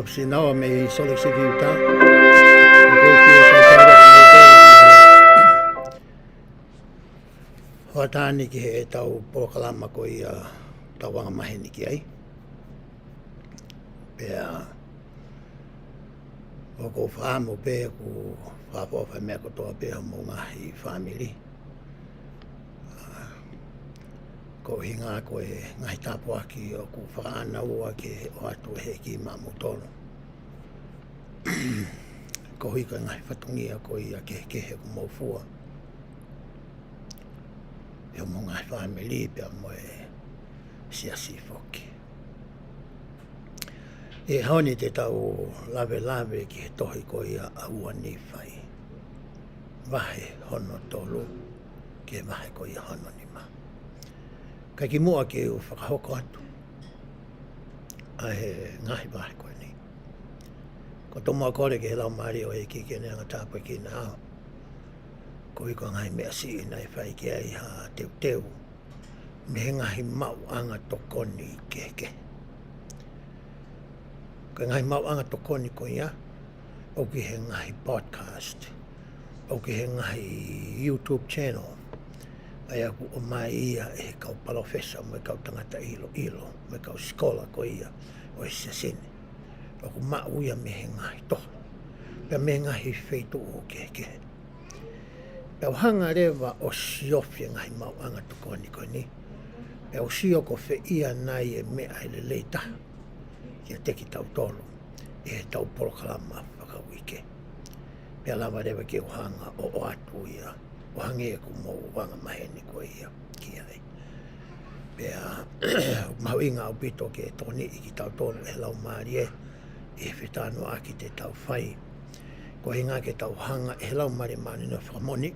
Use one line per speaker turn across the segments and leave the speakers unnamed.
Sinawa may solik si Fiefia. Hoatani ki he tau porokalama ko i tawanga maheni ki ai. Pea o ko whaamo pe ku whapawha mea kotoa pe mo ngahi family. Ko hinga ko e ngahi tapua ki o ku whakaana ua ke o atu he ki mamu tolo. Ko hika ngai whatungia ko i a kehe ku maufua. Eo mo ngai whameli pia mo e siasi foki. E haoni te tau lawe ki he tohi ko i a aua NIFAI. Wahe hono tolu ke wahe ko i a hono ni ma. Kai ki mua ke u whakahoko atu. A he ngahi wahe ko ni. Ko tomoa kore ke he lau maari o e ki kene anga tāpua ki na hao. Ko i ko ngai mea si i nei whai ki ai ha teu. Me he ngahi mau anga tokoni ke. Ko ngai mau anga tokoni ko ia. O ki he ngahi podcast. O ki he ngahi YouTube channel. Ai aku o mai ia e kau palofesa me kau tangata ilo. Me kau skola ko ia o e sasine. O ku mauia me he ngahi toha. Pea me ngahi feitu o ke. Pea hanga rewa o siofia ngahi mau anga tukoni ko ni. Pea o sio ko fe ia nai e mea ele leita. Kia teki tau tolo. E tau porokalama whakawike. Pea lava rewa ke o hanga o atu ia. O hange e ku mou wanga maheni ko ia. Kia ei. Pea mau inga o pito ke toni i ki tau tolo e lau maari e. E whetano aki te tau whai. Ko hinga ke tau hanga e lau mare mani no whakamoni.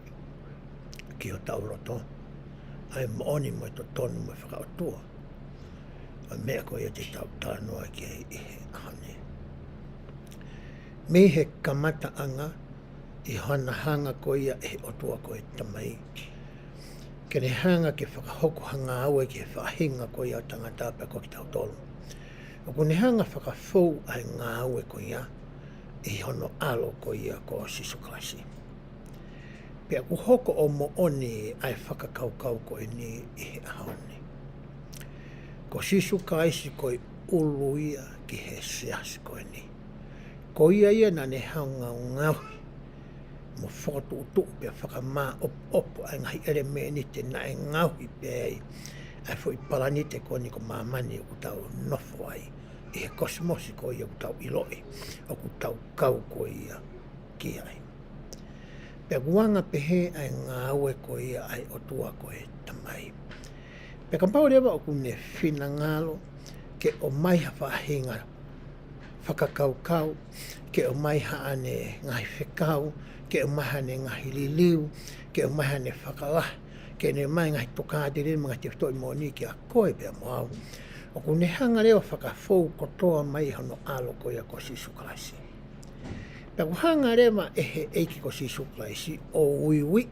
Ki o tau roto. Ai mooni mo to tonu mo whakaotua. A mea ko ia te tau tānoa ki e ahane. Me he kamata anga i hana hanga ko ia e otua ko e tamai. Kene hanga ke whakahoko hanga aue ke whahinga ko ia tangata pe ko ki tau tolu. O kune hanga whakafou ai ngā aue ko ia, i hono alo ko ia ko sisu klasi. Pea ku hoko o mo oni ai whakakaukau ko ni i he ahaoni. Ko sisu kaisi ko i ulu ia ki he siasi ko ni. Ko ia na ne haunga ngauhi. Mo whakatu utu pea whakamā opo ai ngahi ere me ni te na e ngauhi pea ai. Ai fo i palani te ko ni ko mamani o ku tau Nofo ai. I he kosmosi ko ia ku tau iloi. O ku tau kau ko ia ki ai. Pea guanga pehe ai ngā aue ko ia ai o tua ko e tamai. Pea kampau rewa o ku ne whina ngalo ke o mai ha whahinga whakakaukau, ke o mai ha ane ngahi whekau, ke o mai ane ngahi liliu, ke o mai ane whakalah. Ke ne mai ngai tokātere mga te whtoi mōni ki a koe pia moau. O ku ne hanga reo whakafou kotoa mai hono alo ko ia ko sisu klaisi. Pea ku hanga rewa e he eiki ko sisu klaisi o uiwi.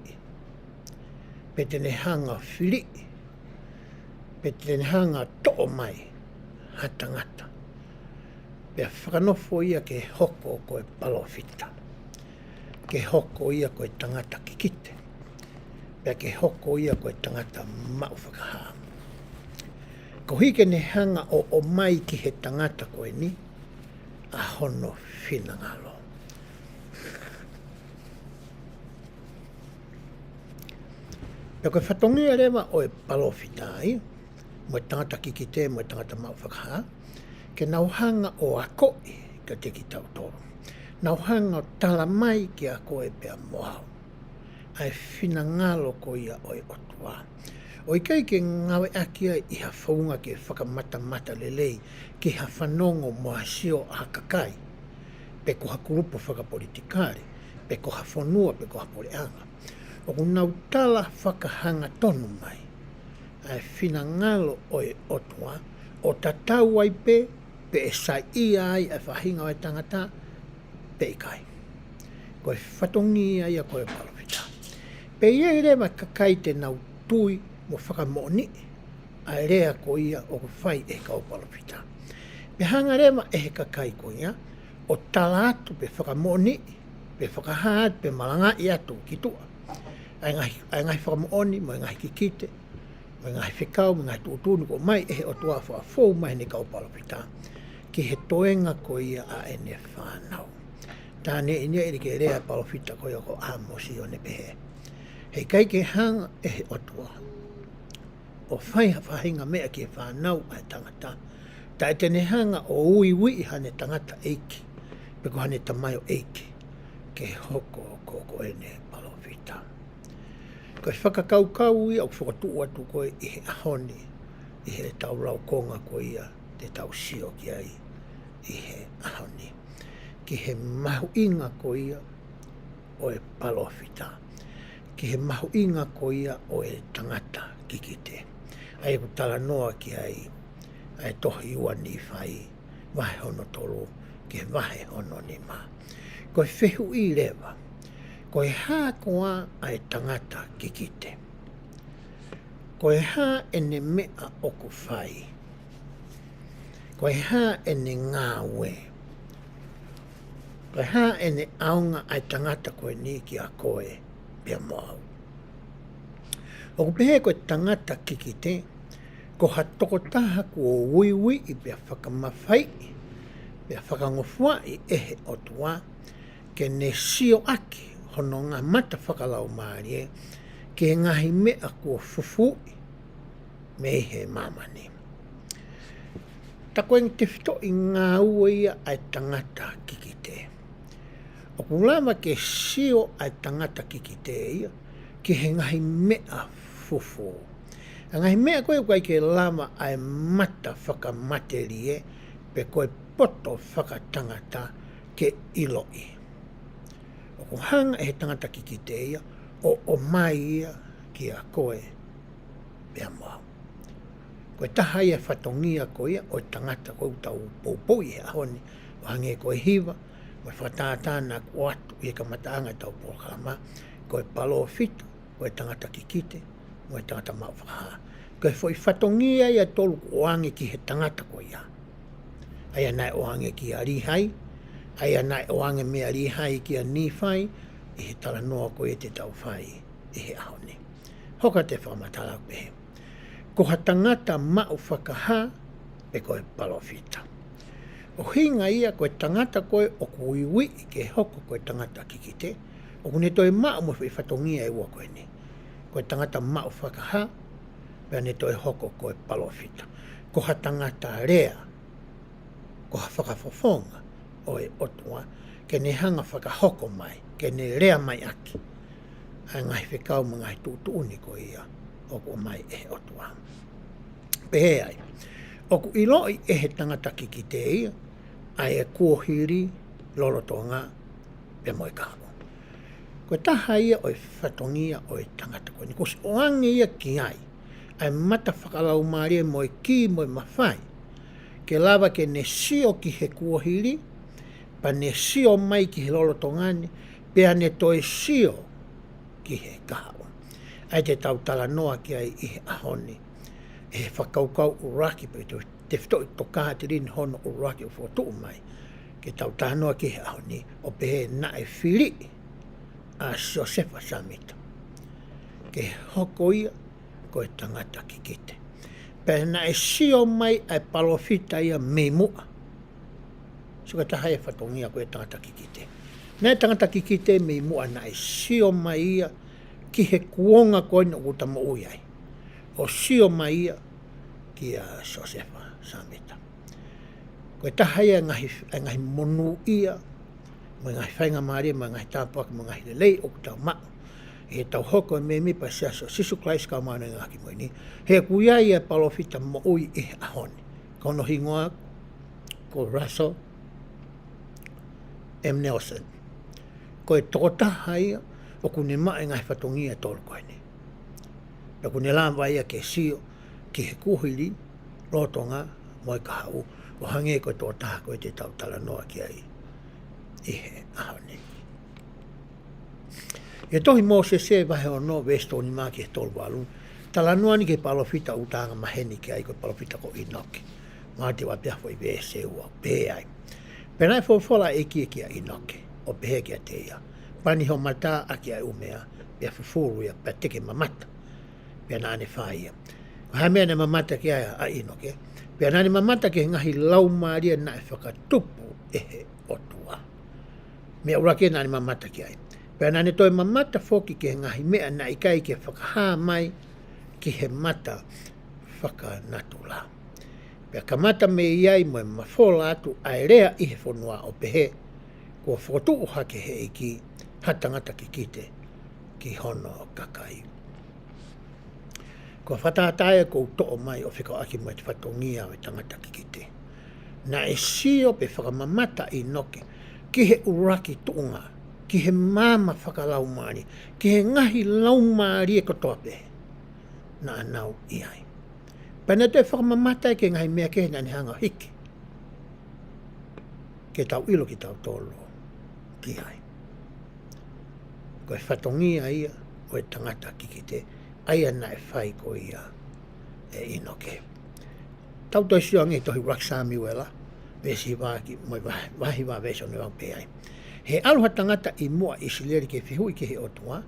Pe tene hanga whiri. Pe tene hanga to'o mai. Hatangata. Pea whakanofo ia ke hoko ko e palofita. Ke hoko ia ko e tangata kikite. Pea ke hoko ia ko e tangata mau whakaha. Ko hike ne hanga o mai ki he tangata koe ni, a hono whinangalo. Pea koe whatongia rewa o e palofitai, mo e tangata kikite, mo e tangata mawhakaha, ke nauhanga o a koe ka te ki tau toro. Nauhanga o tala mai ki a koe pea moau. Ai whinangalo ko ia o e otua. O i kai ke ngawe akia i ha whaunga ke whakamata lelei, ki ha whanongo mo ha sio a kakai, pe ko ha kurupo whakapolitikare, pe ko ha whanua, pe ko ha poreanga. O kunau tala whakahanga tonu mai, ai whinangalo o e otua, o tatau ai pe e sai ia ai ai whahinga o e tangata, pe i kai. Koe whatongi ai a koe palopita. Pe ia i rewa kakai te nau tui mo whakamoni, ai rea ko ia o ku whai e kau palopita. Pe hanga rewa e he kakai ko ia, o tala atu pe whakamoni, pe whakahat, pe malanga i atu ki tua. Ai ngai whakamooni, mo ngai kikite, mo ngai whikau, mo ngai tuutunu ko mai e he o tua whakafou mai ne kau palopita. Ki he toenga ko ia a ene whanau. Tāne inia iri ke rea palofita ko ia ko āmosi o ne pehe. Hei kai ke hanga e he otua. O whai hawhahinga mea ki e whanau ai tangata. Ta e tene hanga o ui hane tangata eiki. Peko hane tamai o eiki. Ke hoko ko ene palofita. Ko e whakakaukau ia o whakatu atu koe i he ahoni. I he tau rau konga ko ia te tau sio ki ai. I he ahoni. Ki he mahuinga ko ia o e palofita. Ki he mahuinga ko ia o e tangata kikite. Ai ku tala noa ki ai tohi ua NIFAI, wahe hono tolu, ki he wahe hono ni ma. Ko e whehu i rewa, ko e hā koa ai tangata kikite. Ko e hā ene mea o ku whai. Ko e hā ene ngāwe. Ko e hā ene aunga ai tangata koe ni ki a koe pia moau. O ku pehe koe tangata kikite, ko ha tokotaha ku o wiwi i pia whakamawhai, pia whakangofuai e he otua, ke ne sio aki hono ngā mata whakalau maarie, ke ngahi mea ku o fufui, me he mamani. Ta koe te whito i ngā ua ia ai tangata kikite. O kulama ke sio ai tangata kikite ia, ki he ngahi mea fufu. A ngahi mea koe koe ke lama ai mata whakamaterie, pe koe poto whakatangata ke iloi. O kuhanga e he tangata kikite ia, o mai ia ki a koe pia mau. Koe taha ia whatongia ko ia, o tangata koe utau poupou i he ahoni, o hange koe hiva, mo whatātāna ko atu i ka mataanga tau pōkalama, koe palofita, koe tangata kikite, mo tangata mawhakaha. Koe foi whatongia ia tolu ko oange ki he tangata ko ia. Aia nai oange ki a rihai, aia nai oange mea rihai ki a NIFAI, i he tala noa ko e te tau whai i he ahoni. Hoka te whamatala pehe. Ko ha tangata mau whakaha, pe koe palofita. O hinga ia koe tangata koe o kuiwi ke hoko koe tangata kikite, o kune toi mau mo whatongia e ua koe ni. Koe tangata mau whakaha, pea ne toi hoko koe palofita. Ko ha tangata rea, ko ha whakafofonga o e otua, ke ne hanga whakahoko mai, ke ne rea mai aki. Ai ngai whikau ma ngai tūtuuni ko ia, o ko mai e otua. Pehe ai. O ku iloi e he tangata kikite ia, ai e kuohiri lolotonga pe moe kako. Koe taha ia o e whatongia o e tangata koe. Ko oange ia ki ai mata whakalau maria moe ki moe mawhai. Ke lava ke ne sio ki he kuohiri, pa ne sio mai ki he lolotongani, pea ne toi sio ki he kahawa. Ai te tau tala noa ki ai i he ahoni. E he whakaukau uraki, te whito i tokaha te rin hono uraki o whotuu mai. Ke tau tala noa ki he ahoni, o pehe na e whiri a Josefa Samita. Ke hoko ia, ko e tangata kikite. pe na e sio mai ai palofita ia me mua. Suka taha e whatongia koe tangata kikite. Nē tangata kikite me mua na e sio mai ia ki he kuonga koe na utama ui ai. O sio mai ia ki a Josefa Samita. Koe taha ia ngahi monu ia, mo ngahi whainga maari, mo ngahi tāpaka, mo ngahi lelei o kutau maa. He tau hoko e me mipa siaso, sisu klais ka maana ngā ki moini. He kuia ia palofita mo ui e ahoni. Kono hingoa, ko Russell M. Nelson. Ko e tokotaha ia, o kune maa ngai whatongia tolu koe ni. Na kune lāma ia ke sio, ki he kuhili, rotonga, moi ka hau, o hange koe tokotaha koe te tau tala noa ki ai. I he ahoni. E tohi mō se vahe o no vesto ni mā ki he tolu walu. Tala noa ni ke palofita utanga maheni ki ai koe palofita ko inoki. Mā te wapea fo i vese ua pe ai. Penai fofola e kia ki a inoki, o pehe ki a te ia. Pani ho mata a ki a umea, pia fufuru ia, pia teke mamata, pia nāne whaia. Hai mea ne mamata ki a inoki, pia nāne mamata ki ngahi lau maaria na e whakatupu e he otua. Mea urake nāne mamata ki ai. Pea nāne toi mamata foki ki he ngahi mea na ikai ki whakahā mai ki he mata whakanatula. Pea kamata me iai mo e mawhola atu ai rea i he whanua o pehe kua whakotu hake he iki hatangata ki kite ki hono kakai. Kua whataataia kou to'o mai o whika aki mo e te whatongia o e tangata ki kite. Na e sio pe whakamamata i noke ki he uraki tuunga, ki he mama whakalau maari, ki he ngahi lau maari e kotoa pehe. Na anau i ai. Pena te whakamamata ke ngai mea ke nani hanga hiki. Ke tau ilo ki tau tolo ki ai. Ko e whatongia ia o e tangata ki ki te aia na e whai ko ia e inoke. Tau toi sio ngi tohi Raksami wela, vesi waki, moi wahi wa vesi o ne wang pe ai. He aluha tangata i mua i sileri ke whihui ke he otua,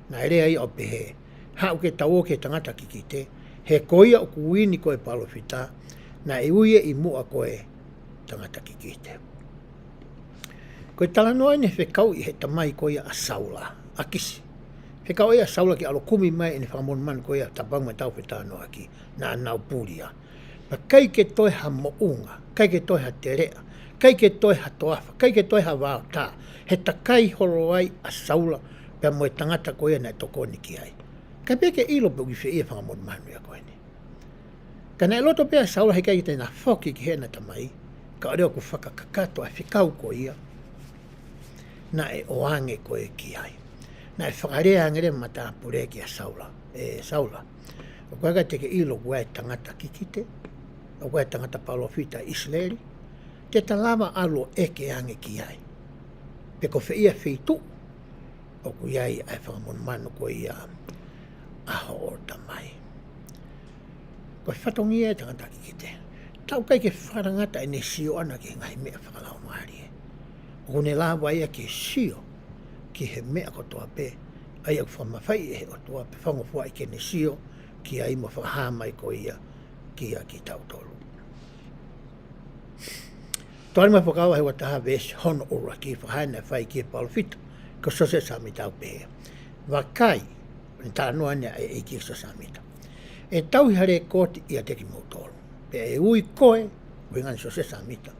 na ere ai o pehe, hau ke tau o ke tangata ki ki te, he koia o kuini koe palofita, na e uia i mua koe tangata ki ki te. Koe talanoa ne whekau i he tamai koia a saula, a kisi. Whekau e a saula ki alo kumi mai e ne whakamon man koia tabang mai tau whetanoa ki, na anau puria. Ma kai ke toi ha mounga, kai ke toi ha terea, kai ke toi ha toafa, kai ke toi ha wao tā, he takai horo ai a saula, pia moe tangata koia na tokoni ki ai. Kai peke ilo pe uife ia whangamon manu ia koe ni. Ka nei loto pia saula he kai te na whoki ki hena tamai, ka oreo ku whakakakato a whikau ko ia, na e oange koe ki ai. Na e whakarea angere mata pure ki a saula, saula. O koe kai teke ilo kua e tangata kikite, o koe tangata palofita Israeli, te talama alo eke ange ki ai. Pe ko whiia whitu, o ku iai ai whakamon manu ko ia aho o tamai. Ko whatongia e tangata ki kite. Tau kai ke wharangata e ne sio ana ki ngai mea whakalau maari e. O ne lawa ia ke sio ki he mea kotoa pe, ai au whamawhai e he otoa pe whangofua i ke ne sio ki ai mo whakahamai ko ia ki a ki tau tolu. Toani mai whakawa he wataha vesi hono ora ki whahaina whai ki e palofita, ko sose samita au pehe. Wakai, ni tā noa nea e ki samita. E tau hare koti ia teki mautolo. Pe e ui koe, wingani sose samita.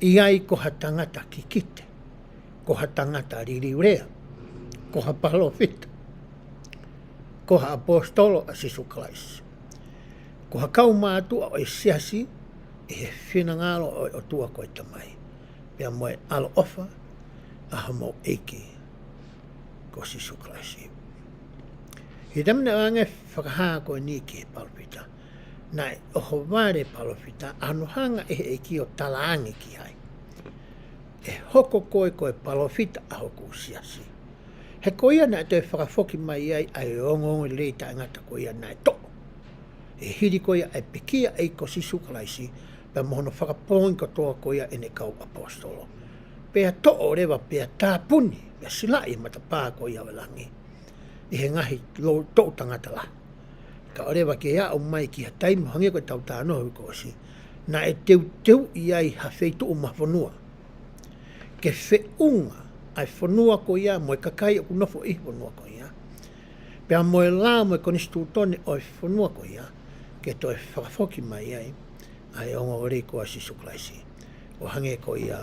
Iai ko ha tangata ki kite, ko ha tangata ririurea, ko ha palofita, ko ha apostolo a sisu Christ. Ko ha kau mātua o e siasi, e he whinangalo o tua koe tamai. Pea moe alo ofa, aha mo eiki ko sisu Christ. He tamina ange whakahaa koe ni ki he palofita. Na oho ware palofita, anohanga e he eki o talaange ki hai. E hoko koe koe palofita a hoko usiasi. He koia na te whakafoki mai ai ai ongongo leita ngata koia na e toko. E hiri koia e pekia e ko sisu Christ, pea mohono whakapoing katoa koia e ne kau apostolo. Pea to'o rewa pea tāpuni, pea silai matapā koia walangi. I he ngahi tō tangata la. ka orewa ke ia o mai ki ha taimu hange koe tau tānoho ko si, na e teu iai ha feitu o mawhanua. Ke whiunga ai whanua ko ia, mo e kakai o kunofo i whanua ko ia. Pea mo e la mo e konistu tone o e whanua ko ia, ke to e whakafoki mai ai, ai ongo ore ko a Sisu Klaisi. O hange ko ia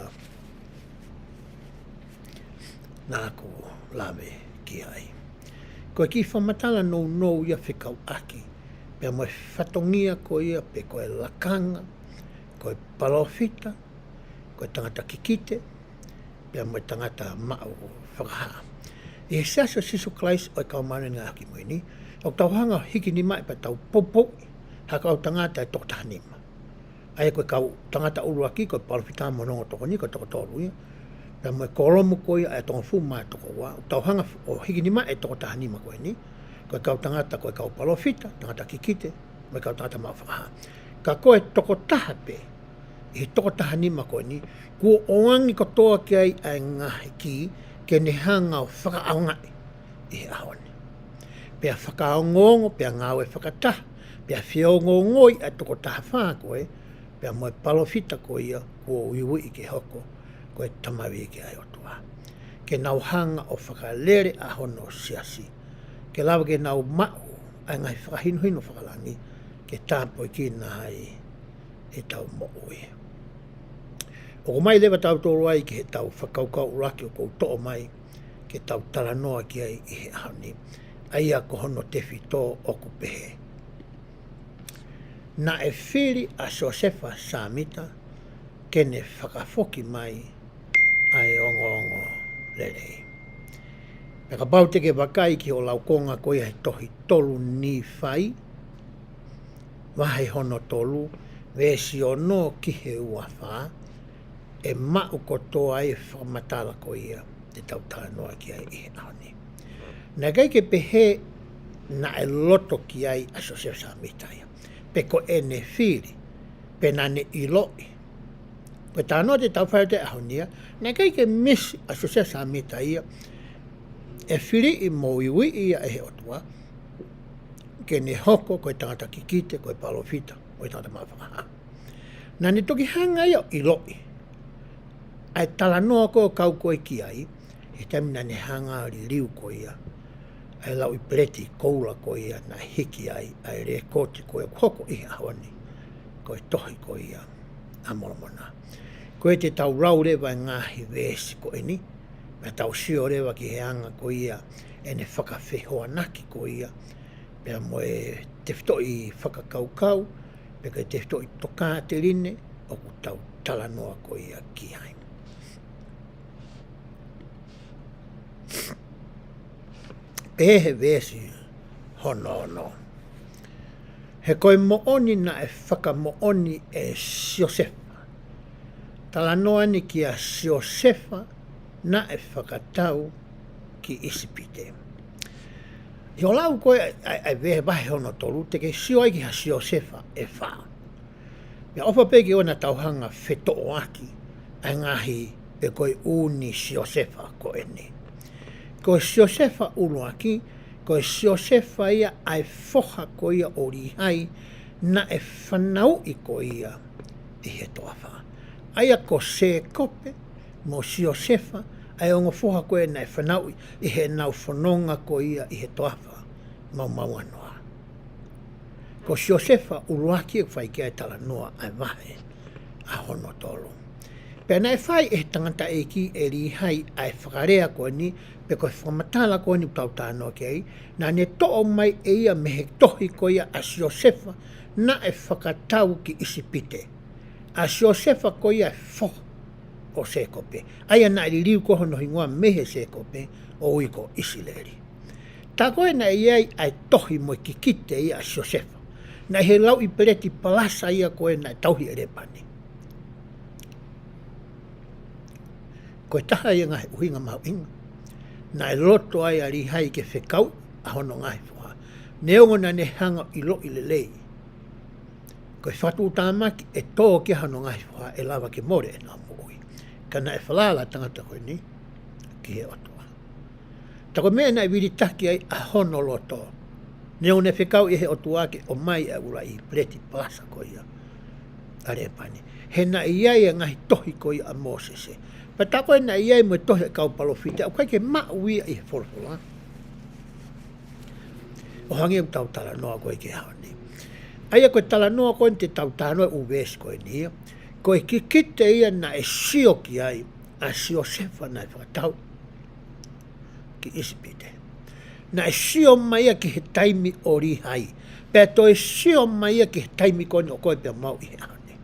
nā ko lawe ki ai. Ko e ki whamatala nou ia whikau aki, pea mo e whatongia ko ia, pe ko e lakanga, ko e palofita, ko e tangata kikite, pea mo e tangata mao whakaha. I he seaso Sisu Klaisi o e kaumane ngā haki moini, o tauhanga hiki ni mai pa tau popo, haka au tangata e tokta hanima. Ai koe kau tangata uru aki, koe palofita monongo toko ni, koe toko toru ia, pea mo e kolomu ko ia e tonga fu mai toko wa, o tauhanga o hiki ni mai e tokta hanima koe ni, koe kau tangata, koe kau palofita, tangata kikite, mo e kau tangata mao whakaha. Ka koe toko taha pe, i toko taha nima koe ni, kua oangi kotoa ki ai ai ngahi ki, ke ne hanga o whakaaongai i he ahone. Pea whakaongongo, pea ngāwe whakataha, pea whiongongoi ai toko taha whaa koe, pea mo e palofita ko ia, kua uiwi i ke hoko, koe tamawi i ke ai otua. Ke nau hanga o whakalere ahono siasi, ke lawa ke nau mao, ai ngai whakahinohino whakalangi, ke tāpo i ki nā hai e tau mo ui. O ko mai lewa tau tōru ai ki he tau whakaukau uraki o kou to'o mai, ke tau talanoa ki ai i he ahoni, ai a ko hono te whitō o ku pehe. Na e whiri a Josefa Samita, ke ne whakafoki mai ai ongo lerei. Peka pau te ke wakai ki o laukonga ko ia he tohi tolu NIFAI, wahe hono tolu, vesi o no ki he uawha, e mau kotoa e whamatala ko ia, te tau tānoa ki ai i he ahoni. Nā kai ke pehe na e loto ki ai a Josefa Samita ia, pe ko e ne whiri, pe na ne iloi. Ko tānoa te tau whare te ahoni ia, nā kai ke misi a Josefa Samita ia, e whiri i mo iwi ia e he otua, ke ne hoko koe tangata kikite, koe palofita, koe tangata mawhakaha. Nā ne toki hanga ia i loi. Ai talanoa ko kau koe ki ai, he tamina ne hanga ri liu ko ia. Ai lau i pleti koula ko ia, na hiki ai, ai re koti koe hoko i ahoni, koe tohi ko ia, amolomona. Koe te tau rau rewa ngahi vesi ko ini, me tau sio rewa ki he anga ko ia, e ne whakawhehoa naki ko ia, pea mo e te whito i whakakaukau, pea ke te whito i toka te rine, o ku tau talanoa ko ia ki ai. Pehe vesi hono. He koe mooni na e whakamooni e Josefa. Talanoa ni ki a Josefa na e whakatau ki Isipite. I o lau koe ai vehe wahe hono tolu, te ke sio ai ki ha Josefa e wha. Mea opa peki o na tauhanga wheto o aki, ai ngahi e koe uni Josefa ko ene. Koe Josefa ulu aki, koe Josefa ia ai foha ko ia o rihai, na e whanau i ko ia i he toa wha. Aia ko se kope, mo Josefa, ai ongo foha koe na e whanau i he nau whanonga ko ia i he toa wha, mau anoa. Ko Josefa ulu aki e whai kia e tala noa ai wahe, a hono tolo. Pea na e whai e tangata e ki e rihai ai whakarea koe ni, pe koe whamatala koe ni utau tānoa ki ai, na ne to'o mai e ia me he tohi koe ia a Josefa na e whakatau ki Isipite. A Josefa koe ia e whoha o sekope. Aia na i riu koho no hingoa mehe sekope o uiko Isileri. Tā koe na iai ai tohi mo ki kite ia a Josefa. Na he lau i pereti palasa ia koe na tauhi ere pani. Koe taha ia ngahe uhinga mau inga. Na e loto ai a rihai ke whekau a hono ngahe wha. Neongo na ne hanga i lo i lelei. Koe whatu tāmaki e tō ke hano ngahe wha e lawa ke more e nā moui. Kana e whalala tangata koe ni ki he otoa. Tako mea na i wiritaki ai a hono loto Ne o ne whekau i he o tuake o mai a ura i pleti plasa ko ia. Are pani. He na iai a ngahi tohi ko ia a Mosese. Pa tako e na iai mo tohi a kau palofite. Au kai ke mauia i he wholwhola. O hangi tau tala noa koe ke haoni. Aia koe tala noa koe te tau tānoa uwes koe ni. Koe ki kite ia na e sio ki ai. A sio sefa na e whakatau. Ki isipite. Na e sio mai ki he taimi o rihai. Pea to e sio mai ki he taimi kone o koe pia mau i he haoni.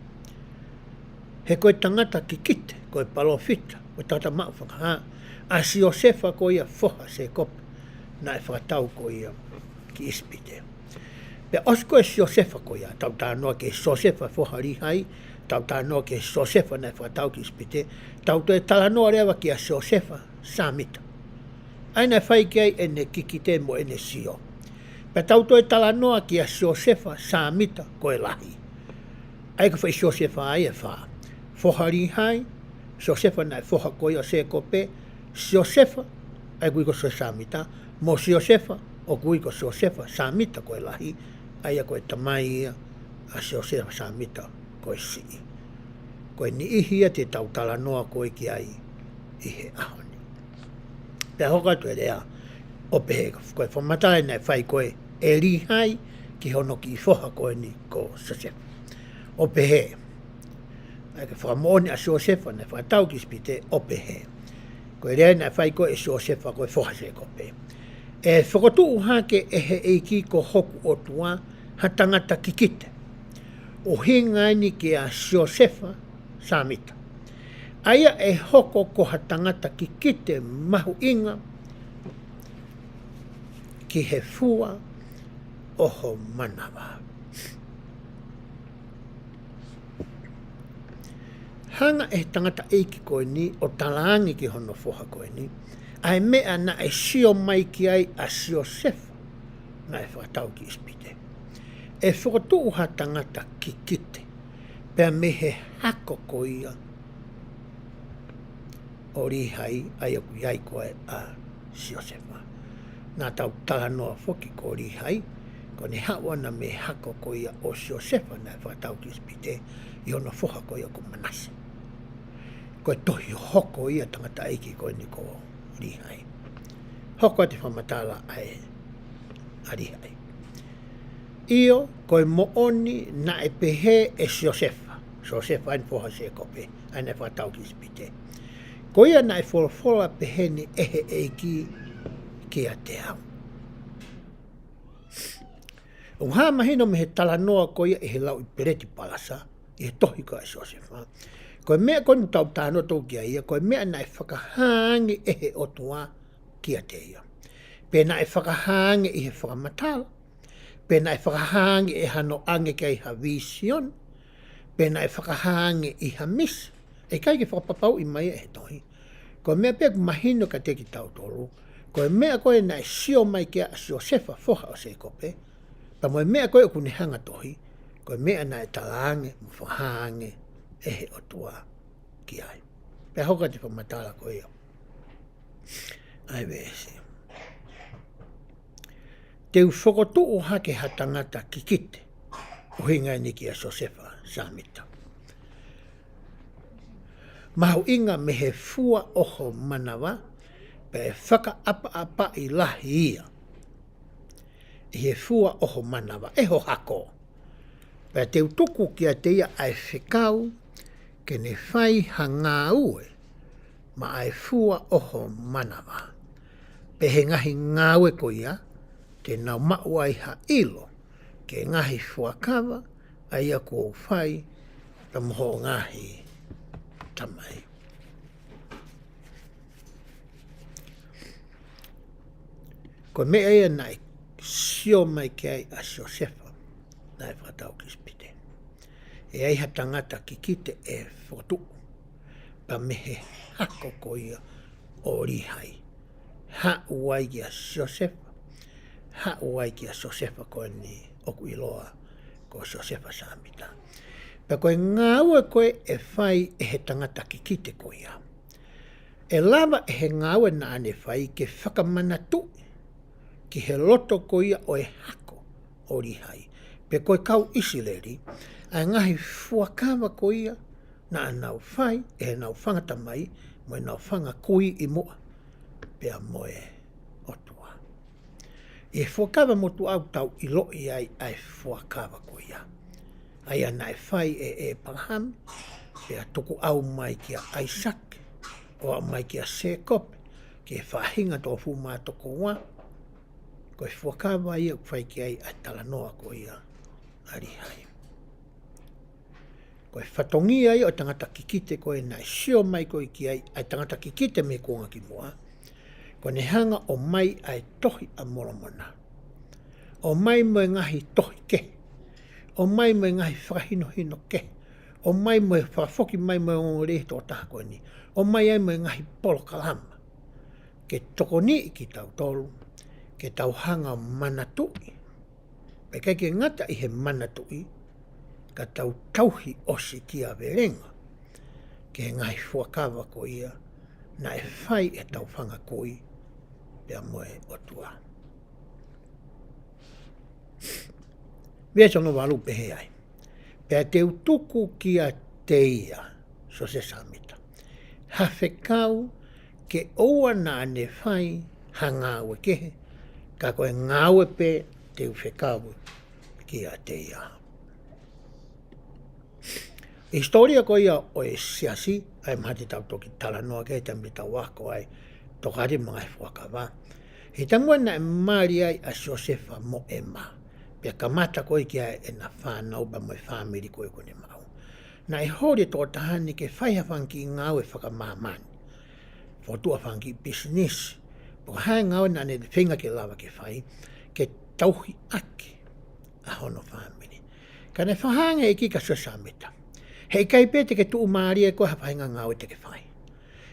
He koe tangata ki kite. Koe palofita. Koe tata mau whakaha. A sio sefa koe ia foha se kope. Na e whakatau koe ia. Ki ispite. Pe osko e Josefa ko ia, tau tānoa ke Josefa foha rihai, tau tānoa ke Josefa na whakatau ki ispite, tau to e talanoa rewa ki a Josefa samita. Aina whai ki ai ene kikite mo ene sio. Pe tau to e talanoa ki a Josefa samita ko e lahi. Ai ka whai Josefa ai e wha. Foha rihai, Josefa na foha ko ia se kope, Josefa, ai kui ko so samita, mo Josefa, o kui ko Josefa samita ko e lahi, aia koe tamai ia, a Josefa samita ko e sii. Koe ni ihia te tau tala noa koe ki ai i he ahoni. Pea hoka tu e rea, o peheka, koe whamatai nei whai koe e rihai ki hono ki foha koe ni ko Josefa. O pehe, ai ke whakamoni a Josefa nei whakatau ki spite, o pehe. Koe rea nei whai koe e Josefa koe foha se kope. E whakotu hake e he eiki ko hoku o tua ha tangata ki kite. O hinga ni ki a Josefa samita. Aia e hoko ko ha tangata ki kite mahu inga ki he fua oho manawa. Hanga e tangata eiki koe ni o talaangi ki hono foha koe ni. Ai mea na e sio mai ki ai a Josefa na e whakatau ki ispite. E whakatu uha tangata ki kite, pea me he hako ko ia o rihai ai aku iai koe a Josefa. Nā tau tala noa whoki ko rihai, ko ne hawana me hako ko ia o Josefa na e whakatau ki ispite, i ono whoha ko ia ko Manase. Koe tohi hoko ia tangata eiki koe ni ko rihai. Hoko te whamatala ai a rihai. Io koe mooni na e pehe e Josefa. Josefa ain poha se kope, ain e whatau ki spite. Ko ia na e wholofola pehe ni ehe eiki ki a te au. O haa mahino me he tala noa ko ia e he lau i pereti palasa, i he tohi ko e Josefa. Koe mea koe ni tau tāno tau ki a ia, koe mea na e whakahangi ehe o tua ki a te ia. Pe na e whakahangi i he whakamatala, pe na e whakahangi e hano ange ki ha vision, pe na e whakahangi i ha mis, e kai ki whakapapau i mai e tohi. Koe mea pia mahino ka te ki tau tolu, koe mea koe na e sio mai ki a Josefa foha o se kope, pa moe mea koe o kune hanga tohi, koe mea na e talange, mo whakahangi, ehe o tua ki ai. Pea hoka te whamatala ko ia. Ai vese. Te whakotu o hake ha tangata ki kite, o hinga ni ki a Josefa samita. Mahu inga me he fua oho manawa, pe whaka apa i lahi ia. I he fua oho manawa, eho hako. Pe te utuku ki a te ia ai whikau, ke ne whai hanga ue, ma ai fua oho manawa. Pe he ngahi ngawe ko ia, te nau maua i ha ilo, ke ngahi fuakawa, ai a ko whai, ta moho ngahi tamai. Ko mea ia nai sio mai ki ai a Josefa, nai whakatau ki spite. E ai ha tangata ki kite e whatu, pa mehe hako ko ia o rihai. Ha uai ki a Josefa, ha uai ki a Josefa koe ni oku iloa ko Josefa samita. Pa koe ngāua koe e whai e he tangata ki kite ko ia. E lava e he ngāua na ane whai ke whakamanatu ki he loto ko ia o e hako. o rihai. Pe koe kau isileri, a ngahi fuakawa ko ia, na nau whai, e nau whangata mai, mo e nau whanga kui i mua, pea moe otua. E fuakawa motu au tau i loi ai fuakawa ko ia. Ai ana e whai e paham, pea tuku au mai kia Isaac, o au mai kia Sekope, ke whahinga tō fu mātoko wā, ko e fuakawa ia whai ki ai talanoa ko ia arihai. Ko e whatongi ai o tangata kikite ko e nai sio mai ko i ki ai tangata kikite me kuonga ki mua, ko ne hanga o mai ai tohi a moromona. O mai mo ngahi tohi ke, o mai mo ngahi whakahino hino ke, o mai mo whafoki mai mo ngore tō taha koe ni, o mai ai mo ngahi polo kalama. Ke toko ni ki tau tolu, ke tau hanga manatui. Pe kai ke ngata i he manatui, ka tau tauhi osi ki a verenga, ke ngai fuakawa ko ia, na e whai e tau whanga koi, pea moe otua. Vea songa walu pehe ai. Pea te utuku ki a teia, so se samita. Hawhekau, ke oua na ane whai, ha ngāwe kehe, ka koe ngāwe pe te uwhekau ki a teia. Historia ko ia o e siasi, ai mahati tau toki talanoa ke, tambi tau wako ai, tokari mga e whakawa. He tangua na e maari ai a Josefa mo e ma. Pia kamata koe ki ai e na whanau ba mo e whamiri koe kone mau. Na e hori tō tahani ke whaiha whanki ngau e whakamamani. Fotua whanki business. Po hae ngau na ne whinga ke lawa ke whai, ke tauhi ake a hono whamiri. Ka ne whahanga e ki ka sasamita. Hei kai pete ke tuu maari e koe hawhainga ngau e te ke whai.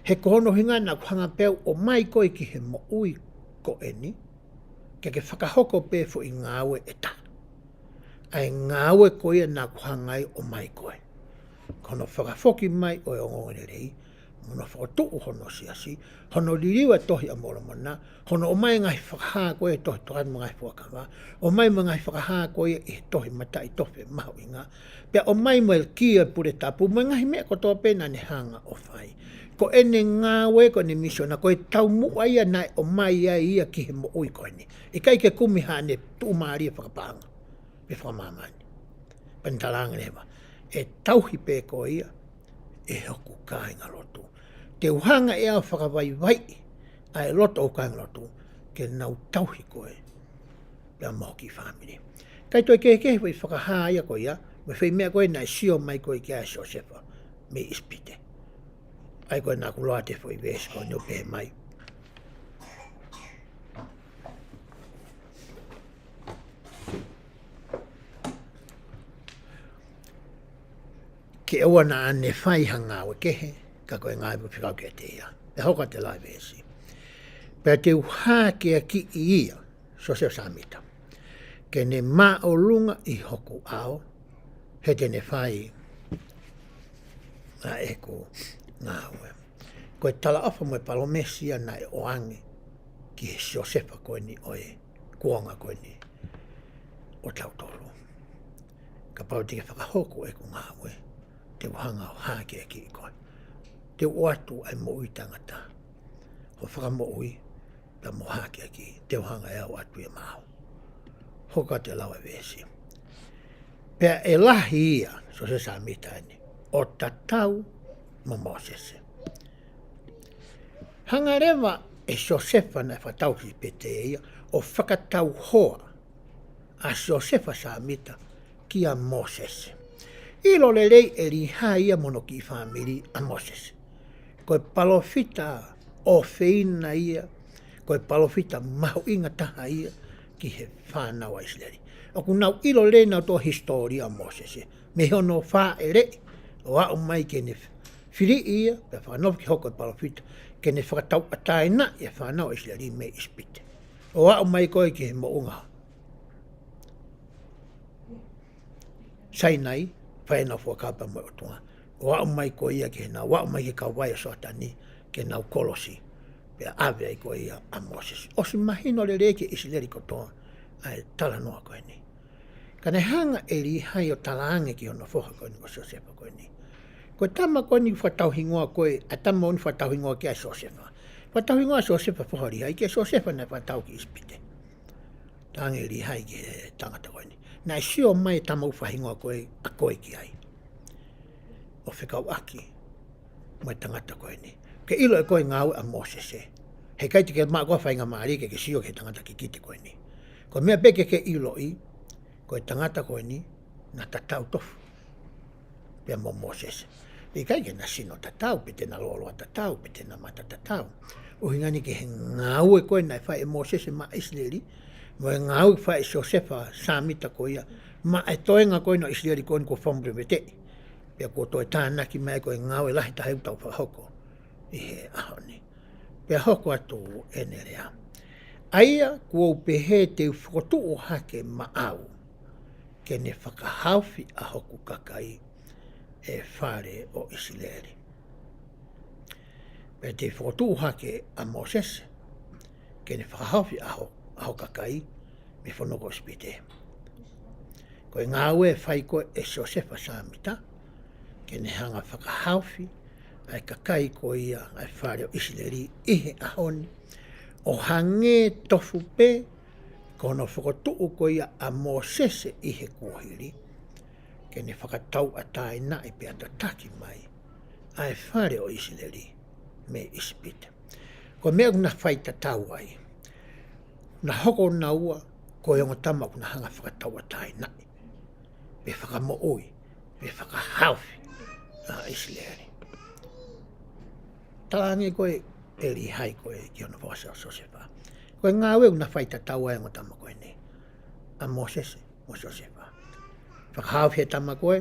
He kohono hinga na kuhanga peo o mai koe ki he mo ui ko eni, ke whakahoko pe fo i ngāwe e ta. Ai ngāwe koe na kuhangai o mai koe. Kono whakafoki mai o e ongone rei, mono whakatuu hono siasi, hono liriwa tohi a moromona, hono o mai ngai whakahaa koe tohi tohan mga whakawa, o mai mga whakahaa koe i tohi mata i tohi mahu inga, pia o mai mo kia pure tapu, mo ngahi mea kotoa pena ne hanga o whai. Ko ene ngāwe ko ne misiona, ko e tau mua ia nai o mai ia ki he mo ui koe ni. I kai ke kumi hane tu maari e whakapanga, me whakamamani. Pantalanga lewa. E tauhi pe ko ia, e hoku kāinga lotu. Te uhanga e au whakawai vai, a e loto o kāinga lotu, ke nau tauhi koe, pia mohoki whamiri. Kai toi kehe wai whakahaa ia ko ia, me whai mea koe nai sio mai koe ki a Josefa, me ispite. Ai koe nā kuloa te whai wēs koe nio pehe mai. Ke aua na ane whai hangawe kehe, ka koe ngai pu whikau ke te ia. E hoka te lai wēsi. Pea te uhaa ke a ki i ia, so se samita. Ke ne mā o lunga i hoku ao, he te ne whai na eko ngāwe. Koe tala ofa mo e palomesia na e oange ki he Josefa koe ni oe, kuonga koe ni o tautoro. Ka pau tike whakahoko e ku ngāwe, te uhanga o hāke e ki i koe. Te uatu ai mo ui tangata. Ho whakamo ui, ta mo hāke e ki, te uhanga e au atu e māu. Hoka te lawa wēsi. Pea e lahi ia, so se sa mitani, o tatau mo Mosese. Hangarewa e Josefa na whatauki pete ia, o whakatau hoa a Josefa sa mita ki a Mosese. Ilo le rei e riha ia mono ki whamiri a Mosese. Koe palofita o whina ia, koe palofita mahu inga taha ia ki he whānawa Israeli. O ku nau ilo le nau tō historia Mosese. Me hono wha e re, o au mai ke ne whiri ia, pe whanau ki hoko e palofita, ke ne whakatau ataina e whanau Israeli me ispite. O au mai koe ki he mounga. Sainai, whaena whakapa mo o tunga. O au mai koe ia ki he nau, au mai ki ka wai so atani, ke nau kolosi, pe ave ai koe ia a Moses. O si mahino le reke Israeli kotoa, ai tala noa koe ni. Ka ne hanga e li hai o talange ki ono foha koe ni ko Josefa koe ni. Koe tama koe ni whatauhingoa koe, a tama o ni whatauhingoa ki a Josefa. Whatauhingoa a Josefa foha li hai, ki a Josefa na whatau ki ispite. Tange li hai ki tangata koe ni. Na e sio mai tama uwhahingoa koe, a koe ki ai. O whikau aki, mai tangata koe ni. Ke ilo e koe ngau a Mosese. He kaiti ke maa koa whainga maari ke sio ke tangata ki kite koe ni. Ko mea peke ke ilo i, koe tangata koe ni, na tatau tofu. Pea mo Moses. I kai ke na sino tatau, pete na loloa tatau, pete na mata tatau. O hingani ke he ngau e koe na e whae e Moses e maa Israeli, mo e ngau e whae Josefa samita koe ia, ma e toenga koe no Israeli koe ni ko whambre vete. Pea ko toe tānaki mai koe ngau e lahi taheu tau whahoko. I he ahoni. Pea hoko atu ene rea. Aia kua upehe te ufotu o hake maau, ke ne whakahaufi a hoku kakai e whare o Israeli. Pea te ufotu o hake a Moses, ke ne whakahaufi a hoku kakai me whanoko spite. Koe ngāwe whai koe e Josefa Samita, ke ne hanga whakahaufi ai kakai ko ia ai whare o Israeli ihe ahoni o hange tofu pe kono whakotuu ko ia a Mosese ihe kuahiri ke ne whakatau a tae nai pe ata taki mai ai whare o Israeli me ispite. Ko mea kuna whaita tau ai na hoko na ua ko yongo tama kuna hanga whakatau a tae nai pe whakamo oi pe whakahaufi a Israeli. Talange koe e li hai koe ki ono whasa o Josefa. Koe ngāwe una whaita taua e ngotama koe ne. A Moses o Josefa. Whakahaufi he tama koe,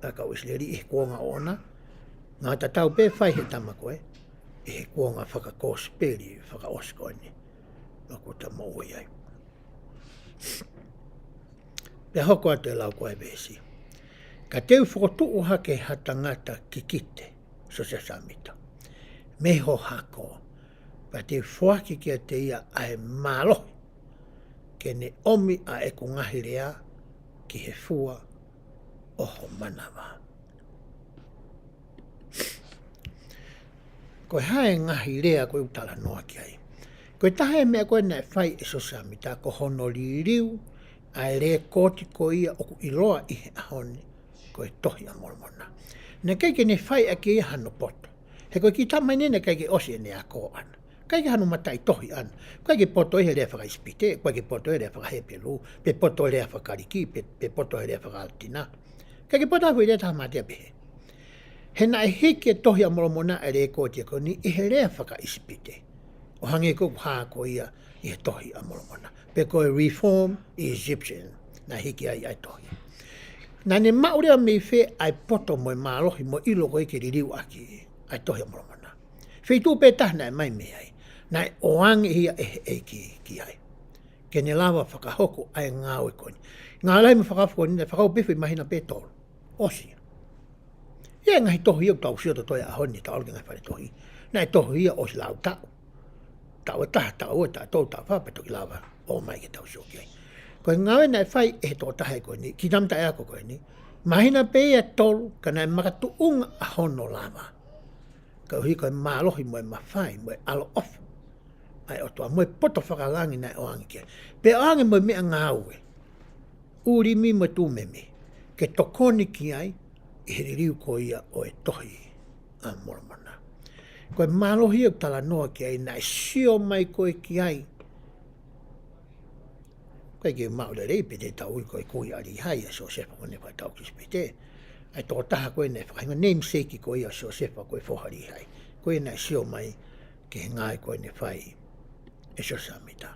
a kau Israeli i he kuonga ona. Ngā tatau pe whai he tama koe, i he kuonga whakakosperi, whakaosko ni. Ngā kota mo oi ai. Pea hoko atu e lau koe besi. Ka teu whakotuu hake hatangata ki kite, Josefa Samita. Meho hako, pa te whuaki kia te ia a he mālohi, ke ne omi a e kungahi rea ki he fua oho manawa. Koe hae ngahi rea koe utala noa ki ai. Koe tahe mea koe na e whai e Samita ko hono li riu a e rea koti ko ia oku iloa i he ahoni koe tohi a mormona. Ne keike ne whai a ki ia hano poto. He koe ki tamai nene kai ke osi e ne a ko ana. Kai ke hanu matai tohi ana. Kai ke poto e he rea whakaispite, kai ke poto e rea whakahepelu, pe poto e rea whakariki, pe poto e rea whakaltina. Kai ke poto afu e rea tahamatea pehe. He na e heke tohi a moromona e rea kotia ko ni i he rea whakaispite. O hange ko haa ko ia i he tohi a moromona. Pe koe reform Egyptian na heke ai tohi. Na ne maurea me fe ai poto mo e mālohi mo ilo koe ke ririu aki ai tohi a moromona. Whitu pe tahna e mai me ai. Nai oange hia e ki ai. Ke ne lawa whakahoko ai ngāwe koni. Ngā lai me whakafo ni ne whakau pewe mahina pe tolu. Osi. Ia ngahi tohi au tau siota toi a honi tau alge ngai whare tohi. Nai tohi ia osi lau tau. Tau e taha tau e tau tau whapeto ki lawa o mai ke tau sioki ai. Koe ngawe nai whai e tō tahe koe ni. Ki tamta e ako koe ni. Mahina pe ia tolu ka nai makatu unga a hono lawa. Ka uhi koe mālohi mo e mawhai, mo e alo ofu. Ai otoa, mo e poto whakalangi nai o angi kia. Pe angi mo e mea ngāue. Uri mi mo tū me me. Ke tokoni ki ai, i he ririu ko ia o e tohi a moromona. Koe mālohi au tala noa ki ai, nai sio mai koe ki ai. Koe ki maule rei pe te tau i koe kui ari hai a Josefa kone whai tau kis pe te. Ai tō taha koe nei whakahinga namesake koe a Josefa koe whohari hai. Koe nei sio mai ke he ngai koe ne whai e Samita.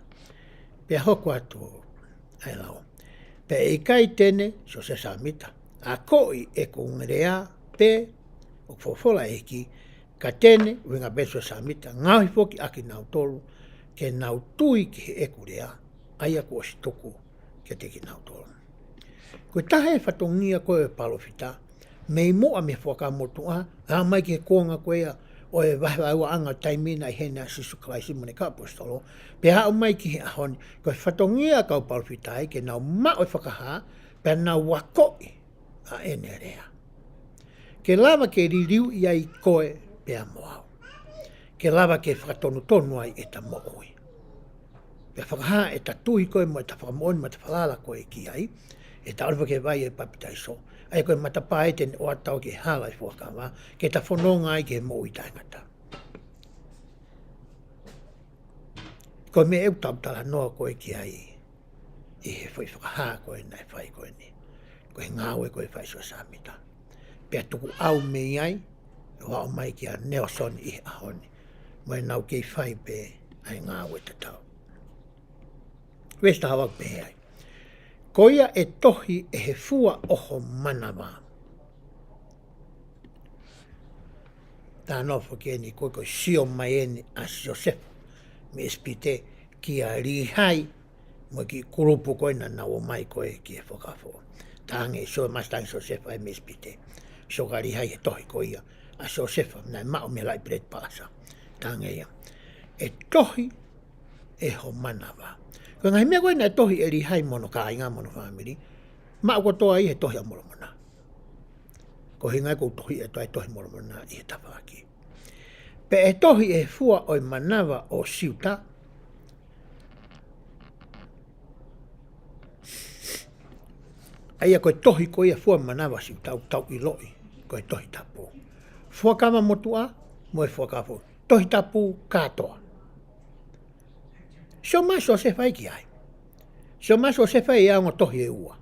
Pea hoko atu ai lau. Pea e kai tene Samita. A koi e kungerea pe o whawhola eki ka tene winga be Samita. Ngāhi foki aki nau tolu ke nau tui ki he eku rea. Aia ko si toku ke te ki nau tolu. Koe tahe whatongia koe palofita, mei moa me whakamotua, a mai ke konga koea, o e wahe au anga taimina I hena sisu Kraisi mone ka apostolo, pe hao mai ki he ahoni, ko e whatongia kau palfitai ke nau mao e whakaha, pe nau wakoi a ene rea. Ke lava ke ririu I ai koe pe a moau. Ke lava ke whakatonu tonu ai e ta mooi. Pe whakaha e ta tui koe mo e ta whakamooni ma ta whalala koe ki ai, e ta alwa ke vai e papitai so. Ai koe matapa e ten o atau ke hala I fuakawa, ke ta whanonga ai ke mo I taingata. Koe me eu tautala noa koe ki ai, I he whai whakaha koe nai whai koe ni. Koe ngāwe koe whai so samita. Pea tuku au me ai, wa o mai ki a Nelson I ahoni. Mo e nau kei whai pe ai ngāwe te tau. Westa hawa pe ai. Koia e tohi e he fua oho manawa. Tā nofo ke ni koe koe sio mai eni a Joseph. Me espite ki a rihai mo ki kurupu koe na nau mai koe ki e whakafo. Tānge so mastang Joseph ai me espite. So ka rihai e tohi koia a Joseph na mao me lai pret pasa. Tānge ia. E tohi e ho manawa. Ko ngai mea koe na tohi e rihai mono ka inga mono family. Mao ko toa I he tohi a moro mona. Ko hingai ko tohi e tohi moro mona I he tapaki. Pe e tohi e fua o manawa o siuta. Aia koe tohi koe e fua manawa siuta u tau I loi. Koe tohi tapu. Fua kama motua mo e fua kafu. Tohi tapu katoa. So maso se fai ki ai. So maso se fai ia ngo tohi e ua.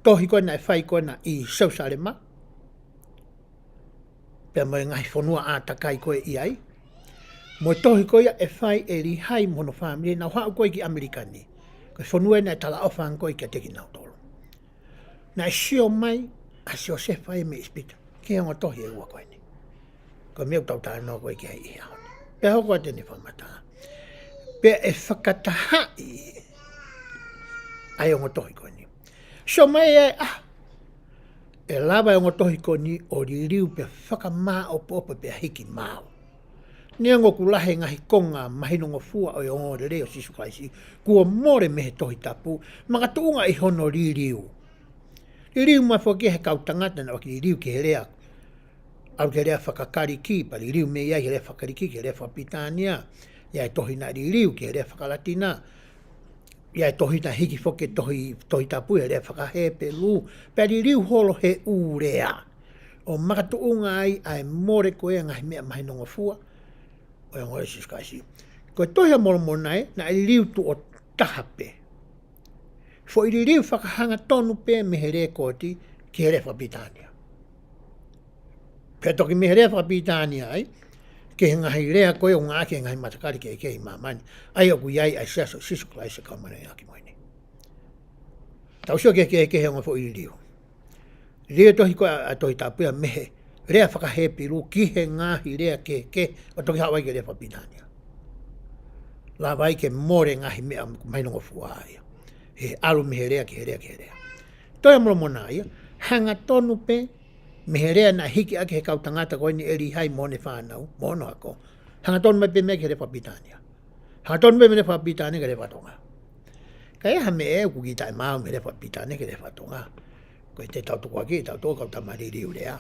Tohi koe na e fai koe na I Sausalema. Pea mo e ngai whanua a takai koe I ai. Mo tohi koe e fai e rihai mono family na hau koe ki Amerikani. Koe whanua na e tala ofan koe ki a teki nau tolo. Na e sio mai a sio se fai me ispita. Ke ngo tohi e ua koe ni. Koe meu tau tae no koe ki ai I haone. Pea hoko a tene whamataa. Pea e whakatahai ai o ngotohi koe ni. So mai e e lava e ngotohi koe ni o ririu pe whakamaa o popo pe hiki mao. Nia ngoku lahe ngahi konga mahino ngofua o yongo re reo sisu Kraisi kua more mehe tohi tapu maka tuunga I hono ririu. Ririu mawhoke he kautangata na waki ririu ki he rea au ke rea whakakari ki pa ririu me iai he rea whakari ki ke rea whapitania. Ia e tohi na ririu ki rea whakalatina. Ia e tohi na hiki whoke tohi tapu e rea whakahe pe lu. Pea ririu holo he urea. O makatuunga ai ai more koe ngahi mea mahi nongo fua. O ngore siskaisi. Koe tohi a moro monai na ririu tu o tahape. Fo I ririu whakahanga tonu pe me he rea koti ki he rea whapitania. Pea toki me he rea whapitania ai. Ke ngahi rea koe o ngā ke ngahi matakari ke I mamani. Ai o iai ai siaso sisu Kraisi ka mana aki moine. Tau sio ke he ngā fo I riu. Rea tohi koe a tohi tāpua mehe. Rea whakahe piru ki he ngahi rea ke o toki hawai ke rea whapitania. La vai ke more ngahi mea mainongo fua aia. He alu mehe rea ke he rea. Toi amoro mona ia. Hanga tonu pe me he rea na hiki ake he kautangata koe ni eri hai mone whanau, mono ako. Hanga tonu mai pe mea ke re whapitania. Hanga tonu mai me re whapitania ke re whatonga. Ka eha me e kuki tai mau me re whapitania ke re whatonga. Koe te tau tuku aki, tau tō kau tamari riu rea.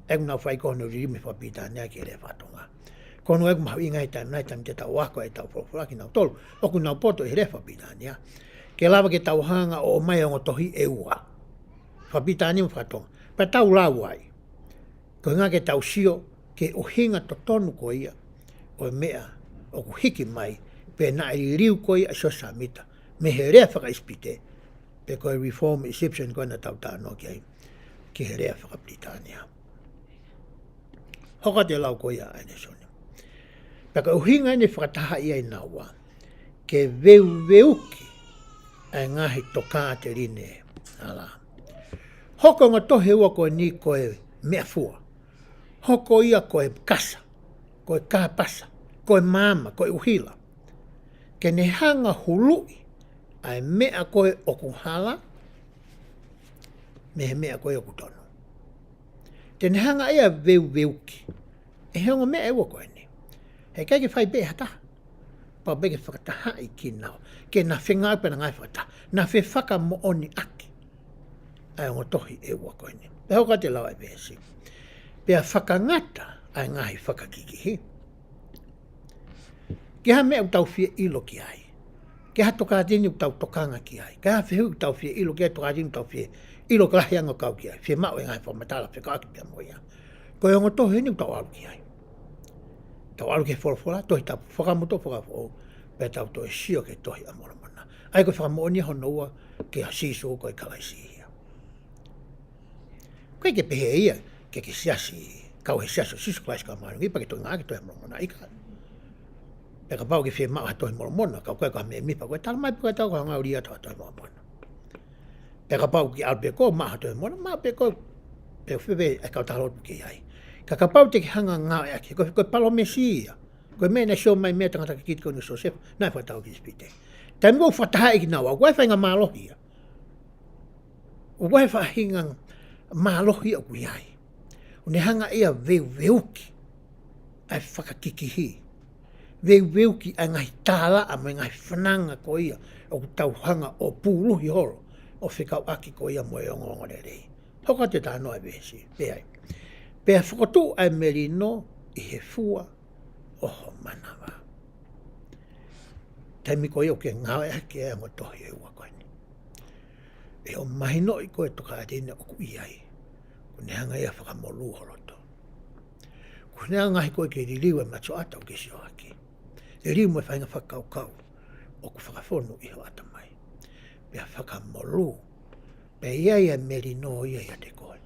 Eku nau whai kono riu me whapitania ke re whatonga. Kono eku mahu ingai nai tam te tau wako e tau whorofura ki nau tolu. Oku nau poto e re whapitania. Ke lava ke tau hanga o mai o ngotohi e ua. Whapitania mo whatonga. Pa tau lau ai. Ko ngā ke tau sio ke o hinga to tonu ko ia o mea o ku hiki mai pe na I riu ko ia so samita. Me he rea whakaispite pe koe reform exception koe na tau tāno ki he rea whakapitania. Hoka te lau ko ia aine soni. Pa ka o hinga ine whakataha ia I naua ke veuki ai ngahi toka te rine ala. Hoko ngā tohe ua koe ni koe mea fua. Hoko ia koe kasa, koe kāpasa, koe māma, koe uhila. Ke ne hanga hului ai mea koe oku hala, me he mea koe oku tono. Te ne hanga ia veuki, e heonga mea e ua koe ni. He kai ke whai be hata. Pa beke whakataha i ki nao. Ke na whenga upe na ngai whakataha. Na whe whaka mo oni aki. Ai ongo tohi e ua koe ni. Pe hoka te lau e besi. Pea whakangata ai ngahi whakakikihi. Ke ha mea utau fie ilo ki ai. Ke ha toka dini utau tokanga ki ai. Ke ha whihu utau fie ilo ke ha toka dini utau fie ilo ka lahi anga kau ki ai. Fie mau e ngai whamatala whi kaaki pia moia. Ko e ongo tohi ni utau alu ki ai. Tau alu ke whora tohi tau whakamoto whakafo. Pea tau toi sio ke tohi amora mana. Ai ko whakamooni hono ua ke ha siso ko e kalaisi hia. Koe ke pehe ia ke siasi. Kau he siaso siso klaisi ka maru. Ipa ke toi ngā ke toi amora mana. Ika. Pea ka pau ke fie mau ha tohi mora mana. Kau koe ka me mipa koe tala mai puka tau ka ngau ria tau tohi mora mana. Pea ka pau ki alpe ko maa ha tohi mora. Maa pe ko pea whiwe e kau tahalotu ki ai. Ka pau te ki hanga ngau e aki. Koe palo me siia. Koe mea na show mai mea tangata ki kiti koni Joseph. Nai whatau ki spite. Tai mou whataha iki nawa. Koe whainga mālohia. Koe whahinga mālohia o kui ai. O ne hanga ia veuki. Ai whakakikihi. Veuki ai ngai tāla a mai ngai whananga ko ia. O tau hanga o pūruhi horo. O whikau aki ko ia moe o ngongo rei. Hoka te tāno ai vesi. Pea. Pea whakatu ai merino i he fua oho manawa. Taimi ko iau ke ngawe ake e mo tohi e ua koe ni. E o mahino i koe toka adine o ku iai. Kune hanga ia whakamolu horoto. Kune hanga hi koe ke ririu e macho ata o ke sio aki. E riu mo e whainga whakaukau o ku whakafonu i ho ata mai. Pea whakamolu. Pea iai e merino ia ia te koe.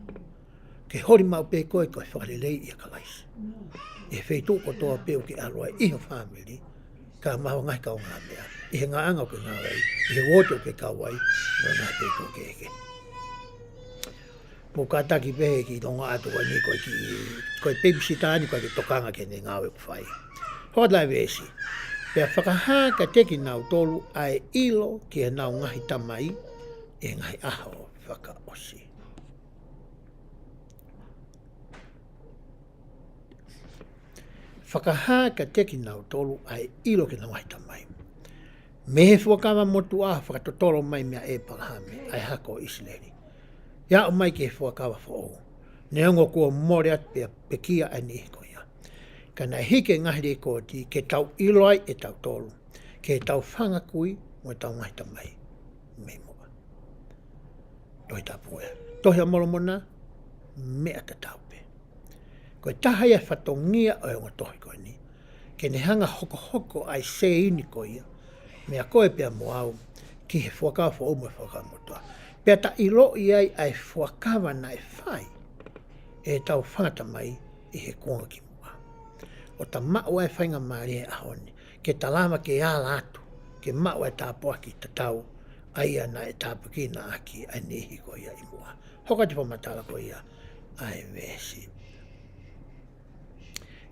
Ke hori mau pe koe koe whakalelei ia kalaisi. E wheitu ko toa peo ki aloa i ho family. Ka maho ngai kau ngā mea. I he ngā anga o ke ngā wai. I he wote o ke kawai. No ngai pe ko ke eke. Mo ka taki pehe ki tonga atu koe ni koe ki koe pebisitani koe ki tokanga ke ne ngā we kuwhai. Hot lai vesi. Pea whakahā ka teki nau tolu ai ilo ki he nau ngahi tamai e ngai aho whaka osi. Whakahā ka teki nau tolu ai ilo ki nau haita mai. Me he whakawa motu a whakatotoro mai mea e palahame ai hako Islandi. Ia o mai ke he whakawa whoo. Ne ongo kua more at pea pekia ai ni hiko ia. Ka nai hike ngahiri ko ti ke tau ilo ai e tau tolu. Ke tau whanga kui mo tau ngahita mai. Me moa. Toi tapue. Tohi a molomona mea ta tau. Koe tahai e whatongia o e tohi koe ni. Ke ne hanga hoko hoko ai se ini koe ia. Mea koe pia moau ki he whakawa wha umu e whakawa motua. Pea ta ilo iai ai whakawa na e whai. E tau whangata mai i he kuanga ki mua. O ta mau e whainga maari e ahoni. Ke talama ke ala atu. Ke mau e tāpua ki ta tau. Aia na e tāpuki na aki ai nehi koe ia i mua. Hoka te whamatala koe ia. Ai vesi.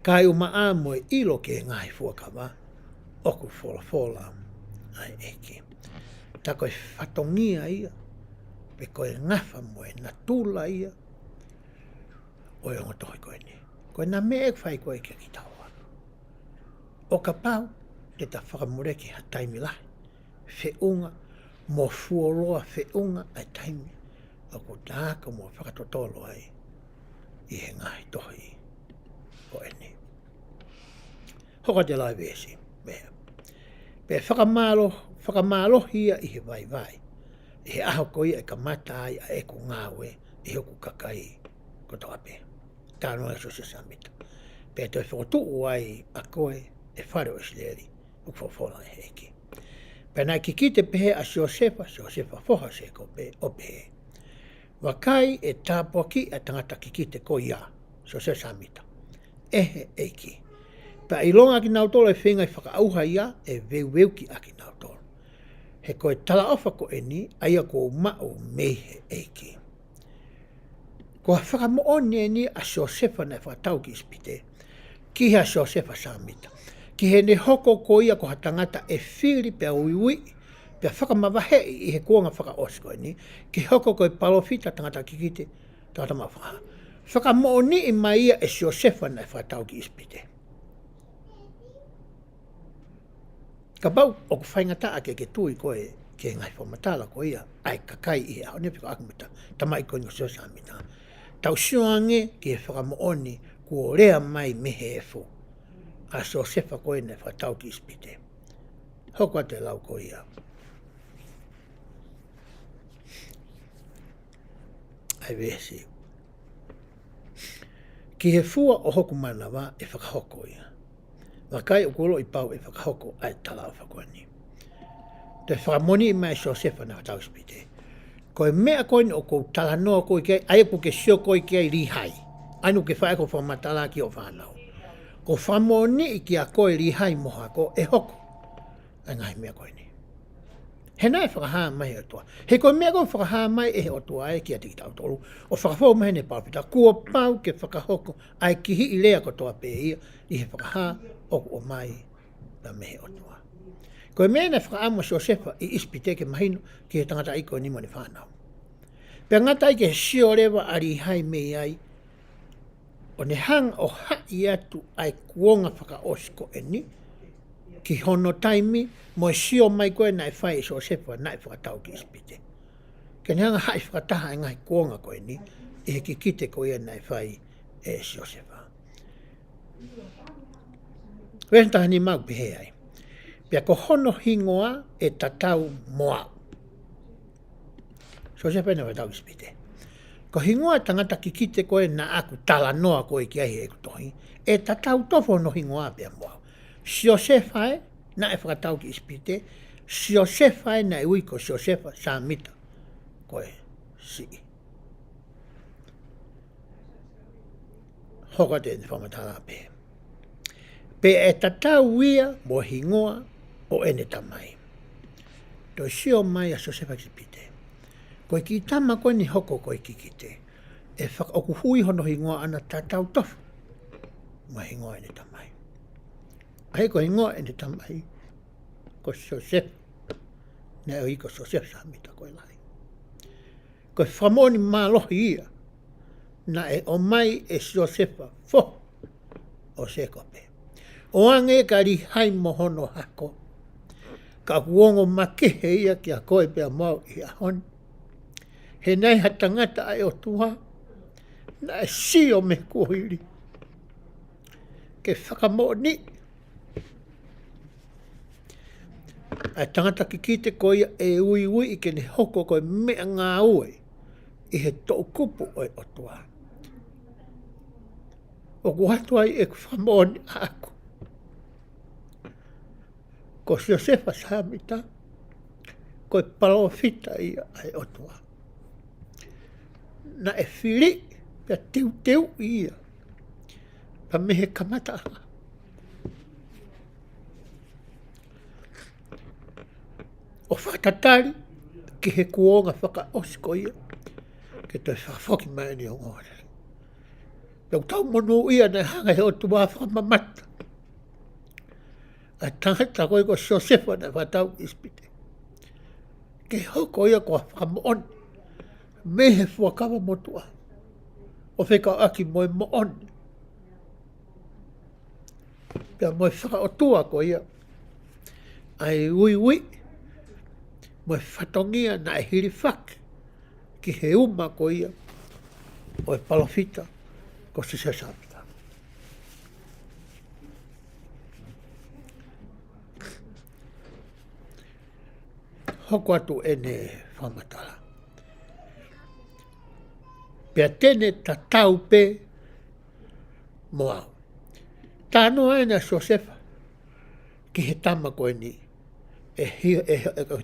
Kai uma a moe ilo ke ngai fuakawa, oku fola ai eke. Ta koe whatongia ia, pe koe ngafa moe na tula ia, o e ongo tohi koe ni. Koe na me e whai koe ke ki taua. O ka pau, te ta whakamureki ha taimi lahi, whiunga, mo fuoroa whiunga ai taimi, o ko tāka mo whakatotolo ai, i he ngai tohi o eni. Hoka te lai vesi, mea. Pea whakamalo hia i he vai. I he aho ko ia e ka mata ai a eko ngāwe i hoku kakai ko tau ape. Tāno e so se samita. Pea toi whakotu ai a koe e whare o Islandi u whawhola e heki. Pea nai ki kite pehe a Josefa foha se ko pe o pehe. Wakai e tāpua ki a tangata ki kite ko ia, so se samita. Ehe eiki. Pea ilonga ki nautolo e whenga i whakaauha ia e veu ki aki nautolo. He koe tala ofa ko eni, aia ko mao mehe eiki. Ko whakamooni eni a Josefa na whakatau ki ispite, ki hea Josefa samita. Ki he ne hoko ko ia ko hatangata e whiri pea uiui, pea whakamawahe i he kuanga whakaosi ko eni, ki hoko ko e palofita tangata kikite, tangata mawhaha. Whakamooni I mai ia e Josefa na whatau ki ispite. Ka bau o ku whaingata ake ke tui koe ke ngai whamatala ko ia ai kakai I hao ne pika akumita tamai ko nyo sosa amita. Tau sioange ke whakamooni kua rea mai mehe e fo. A Josefa koe na whatau ki ispite. Hoko te lau ko ia. Ai vesi. Ki he fua o hoku manawa e whakahoko ia. Wakai o kolo I pau e whakahoko ai tala o whakoani. Te whakamoni I mai Josefa na whatau ispite. Koe mea koe ni o kou tala noa koe kei, ai po ke sio koe kei rihai. Anu ke whae ko whamatala ki o whanau. Ko whamoni I ki a koe rihai moha ko e hoko. Ai ngai mea koe ni. He nai whakahaa mai o tua. He koe mea koe whakahaa mai e o tua e ki a tiki tau tolu. O whakawhau mai ne paupita. Kua pau ke whakahoko ai ki hi I lea ko toa pe ia. I he whakahaa o mai na mehe o tua. Koe mea na whakaama Josefa I ispite ke mahino ki he tangata I koe nimo ni whanau. Pea ngata I ke sio rewa ari hai mei ai. O ne hang o hai atu ai kuonga whakaosko e ni. Ki hono taimi mo sio mai koe na whai Josefa na whakatau ki ispite. Ke ne hanga hai whakataha e ngai kuonga koe ni. I he ki kite koe na whai e Josefa. Wēntaha ni mau pehe ai. Pea ko hono hingoa e tatau moa. Josefa na whatau ispite. Ko hingoa tangata ki kite koe na aku tala noa koe ki ai e kutohi. E tatau tofo no hingoa pea moa. Josefa e na e whakatau ki ispite. Josefa e na e uiko Josefa sa mita koe si. Hoka te whamatala pe. Pe e tatau ia mo hingoa o ene tamai. To sio mai a Josefa ki ispite. Koe ki tama koe ni hoko koe ki kite. E whakaoku hui hono hingoa ana tatau tofu. Ma hingoa ene tamai. Ai ko hingoa ene tamai. Ko Josefa. Ne o iko Josefa sa mita koe lai. Koe whamoni mālohi ia. Na e o mai e Josefa fo. O se kope. O ange ka ri hai mohono hako. Ka kuongo makehe ia ki a koe pea mau I a honi. He nei ha tangata ai o tua. Na e sio me kuhiri. Ke whakamoni. Ai tangata ki kite koe e ui I ke ne hoko koe mea ngā ue. I he tō kupu oi o tua. O kuhatu ai e whamoni aku. Ko Josefa Samita. Koe palofita ia ai o tua. Na e whiri, pia teu ia. Pa mehe kamata. O whakatatari, ki he kuonga whakaosko ia. Ke toi whakafoki mai ni o ngore. Pia tau mono ia na hanga he o tua whakamamata. A tangata koe ko Josefa na whatau ispite. Ke hoko ia ko whakamoon. Mehe fuakawa motua. O wheka aki moe moon. Pea moe whakaotua ko ia. Ai ui. Moe whatongia na e hiri whak. Ki he uma ko ia. O e palofita ko se samita. Hoko atu ene whamatala. Pea tene tatau pe moau. Tāno aina Josefa ki he tama koe ni.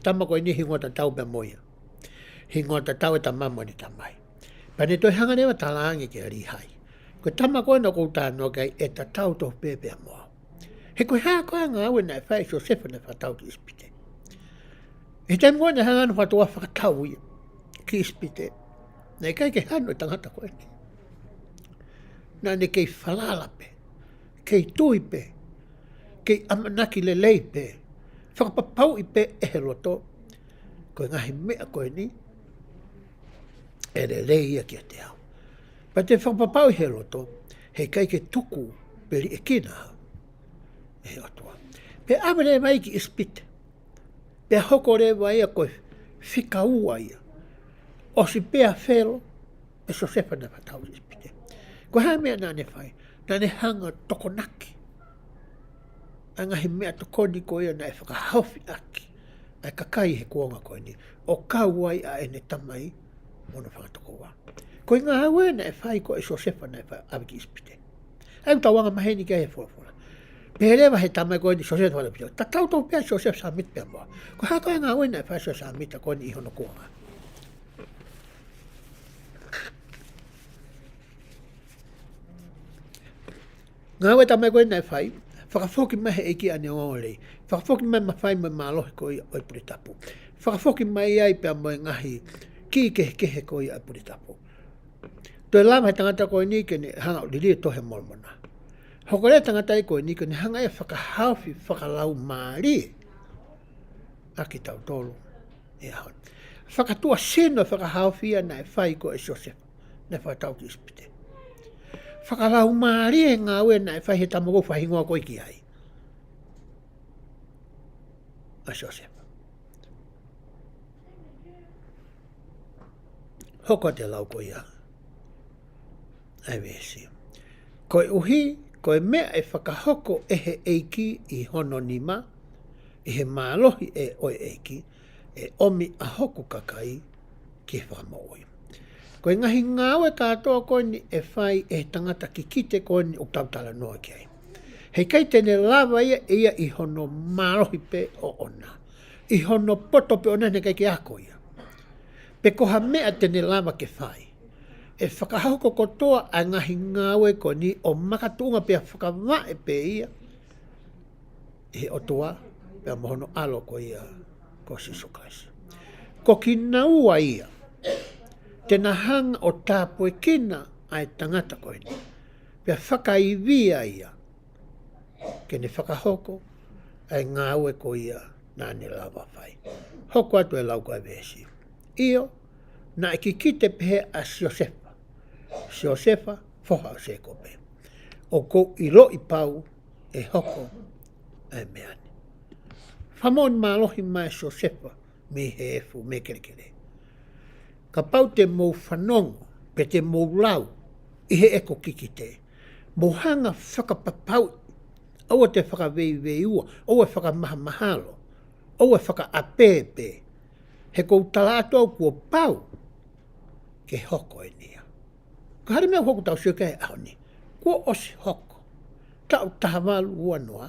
Tama koe ni hingoa tatau pe moia. Hingoa tatau e tamama ni tamai. Pea ne toi hanga newa talaangi ki a rihai. Koe tama koe na kou tāno kai e tatau toh pe pea moau. He koe haa koe ngā aue na e whai Josefa na whatau ki ispite. E tai mua na hanganu whatua whakatau ia ki ispite. Na e kai ke hano e tangata koe ni. Na ne kei whalalape, kei tuipe, kei amanaki le leipe, whakapapau i pe e he roto. Koe ngahi mea koe ni, e le leia ki a te au. Pa te whapapau he loto, he kai ke tuku peri e kina he atua. Pe amere mai ki ispite. Pe hoko rewa ia koe whika ua ia. O si pea whelo, e so sepa na patau ispite. Ko hae mea nane whai, nane hanga tokonaki. Anga he mea tokoni ko ia na e whakahauwhi aki. Ai kakai he kuonga koe ni. O kauai a ene tamai, mono whakatoko wā. Ko inga haue na e whai ko e so sepa na e whai awiki ispite. Ai utawanga maheni kia he whora. Pehelewa he tamai koe ni so sepa whai pito. Ta tau tau pia so sepa sa mit pia mua. Ko hako inga haue na e whai so sa mita koe ni ihono kuonga. Ngā haue tamai koe na e whai, whakafoki mahe e ki ane ngōrei. Whakafoki mai mawhai mai mālohi koe oi puri tapu. Whakafoki mai ai pia moe ngahi ki kehe koe oi puri tapu. Toi lama he tangata koe ni ke ne hanga o liri e tohe molmona. Hokore tangata i koe ni ke ne hanga e whakahauwhi whakalau maari. Aki tau tolu. E haon. Whakatua seno whakahauwhia na e whai koe Joseph. Na whakatau ki ispite. Whakalau maari e ngā ue na e whai he tamago whahingoa koe ki ai. A Joseph. Hoko te lau koe ia. Ai wesi. Koe uhi, koe mea e whakahoko e he eiki i hono nima, i he mālohi e oi eiki, e omi a hoko kakai ki he whakamooi. Koe ngahi ngāwe kātoa koe ni e whai e tangata ki kite koe ni o tautala noa ki ai. Hei kai tene lava ia i hono mālohi pe o ona. I hono poto pe ona ne kai ki ako ia. Pe koha mea tene lava ke whai. E whakahauko kotoa a ngahi ngāwe ko ni o makatunga pia whakawae pe ia. E otoa pia mohono alo ko ia ko Sisu Kaisi. Ko ki naua ia. Tena hanga o tāpue kina ai tangata ko ni. Pia whakaivia ia. Ke ne whakahoko ai ngāwe ko ia nāne lava whai. Hoko atu e lauko ai vesi. Io, na e ki kite pehe a Josefa. Josefa, foha o se kope. O kou i lo i pau e hoko e meane. Whamon mālohi mai Josefa me he efu me kerekere. Ka pau te mou whanongo, pe te mou lau, i he eko kikite. Mou hanga whakapapau, aua te whakawei ua, aua whakamaha mahalo, aua whakaapepe. He kou tala atua kua pau, ke hoko e nia. Ka hare mea hoko tau sio kai aho ni, kua osi hoko, tau tahamalu ua noa,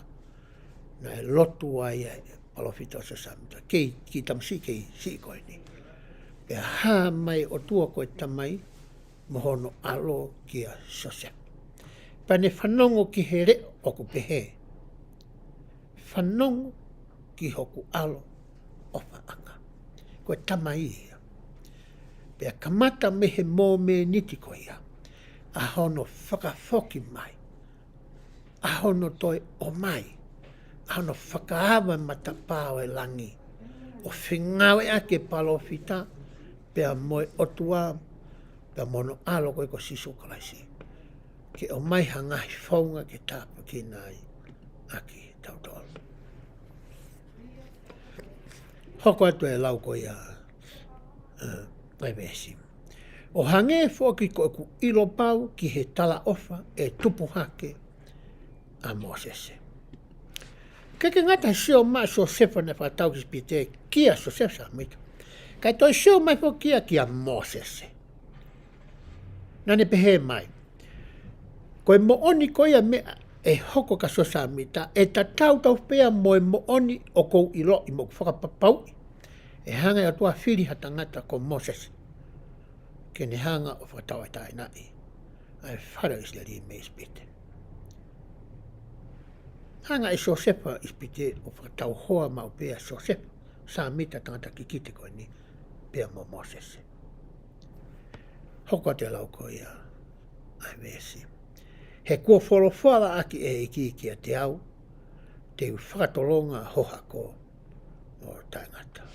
na e lotu ai e palofita o sa samita, ki tamsi kei si koe ni. E ha mai o tua koe tamai, mohono alo ki a Joseph. Pa ne whanongo ki he re oku pehe. Whanongo ki hoku alo o whaanga. Koe tamai ia. Pea kamata me he mō me niti ko ia. A hono whakafoki mai. A hono toi o mai. A hono whakaawa matapao e langi. O whingawe ake palofita. Pea moe otua. Pea mono alo koe ko Sisu Kaisi. Ke o mai hangahi whaunga ke tāpa ki nai. Aki tautolo. Hoko atu e lau ko ia vesi. O hange fōki ko ku ilo pau ki he tala ofa e tupu hake a Mosese. Keke ngata sio mai Josefa ne whakatau ki spite kia Josefa sa mita. Kai toi sio mai fō kia Mosese. Nane pehe mai. Koe mo oni ko ia mea e hoko ka sosa mita, e ta tau pea moe mo oni o kou ilo i mo whakapapau. E hanga i atua whiri hatangata ko Moses. Ke ne hanga o whakatau e tae nai. Ai whara isleri me ispite. Hanga i Josefa ispite o whakatau hoa mau pea Josefa. Sa mita tangata kikite koe ni pea mo Moses. Hoko te lau ko ia. Ai vesi. He kua wholowhala aki e iki a te au, te whakatolonga hohako o tangata.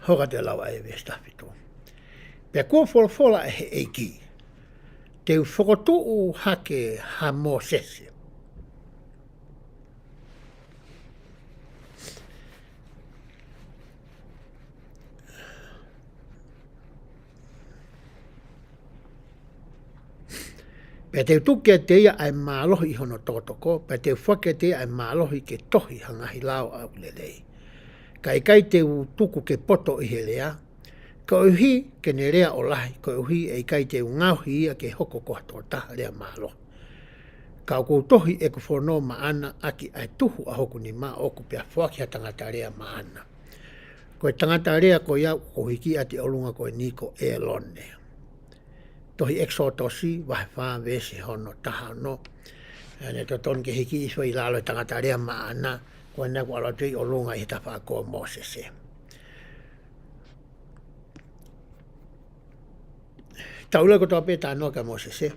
Hoka te lawa e vestawhito. Pea kua fola he eiki. Te whakotuu hake ha mō sese. Pea te tukia te ia ai mālohi hono tōtoko, pea te whake te ai mālohi ke tohi hangahi lao au lelei. Kai te tuku ke poto i he lea, ka uhi ke ne rea o lahi, ka uhi e kai te ngauhi ia ke hoko koha tō taha rea mālo. Ka kou tohi e ku whono maana aki ai tuhu a hoku ni mā oku pia whaki ha tangata rea maana. Koe tangata rea ko iau ko hiki ati olunga koe niko e lone. Tohi exotosi wahe whaa vese hono taha no. Ne to ton ke hiki iso i lalo tangata rea maana, koe nā ku alo tui olunga i ta wha ko Mosese. Taula ko tō pētā no ka Mosese.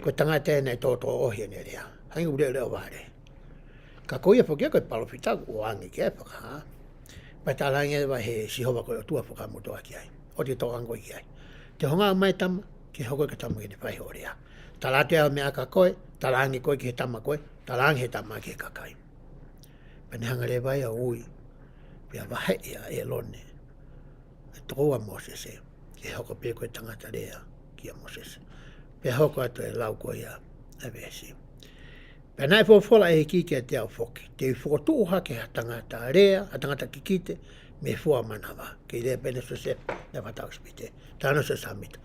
Ko tangata e nei tōtō ohi ne rea. Hangi ure leo wāre. Ka koia whakia koe palofita o angi ke whaka ha. Pai tā langi wa he sihova koe o tua whakamutoa ki ai. O te tō angoi ki ai. Te honga mai tama, ki hoko ka tama ki te whai horea. Tā lātea o mea ka koe, tā langi koe ki he tama koe, tā langi he tama ki he kakai. Pane hanga re vai a ui, pia wahe ia e lone. E tōua Mosese, ki hoko pia koe tangata rea ki a Mosese. Pia hoko atu e lau koe ia a vesi. Pia nai fōwhola e ki a te au whoki. Te whokotu hake ha tangata rea, ha tangata kikite, me fua manawa. Ki rea pene so se, ne watau spite. Tāno se samita.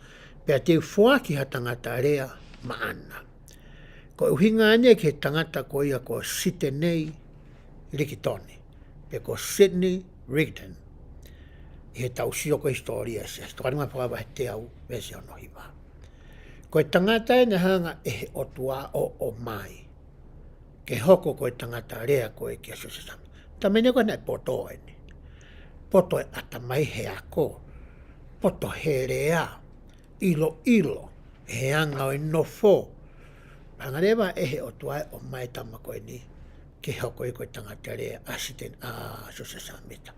Pea te fuaki ha tangata rea maana. Ko uhinga ane ke tangata ko ia ko Sydney Rikitoni. Pea ko Sydney Rigdon. I he tau sioko historia se. Tukari mai whakawa he te au vese ono hiwa. Ko e tangata e hanga e he otua o mai. Ke hoko ko e tangata rea ko e kia so se samita. Ta mene ko nei poto ene. Poto e atamai he ako. Poto he rea, ilo, he anga o Nofo. Pangarewa e he o tuai o mai tamako e ni, ke hoko e koe tangata rea, asiten a so se samita.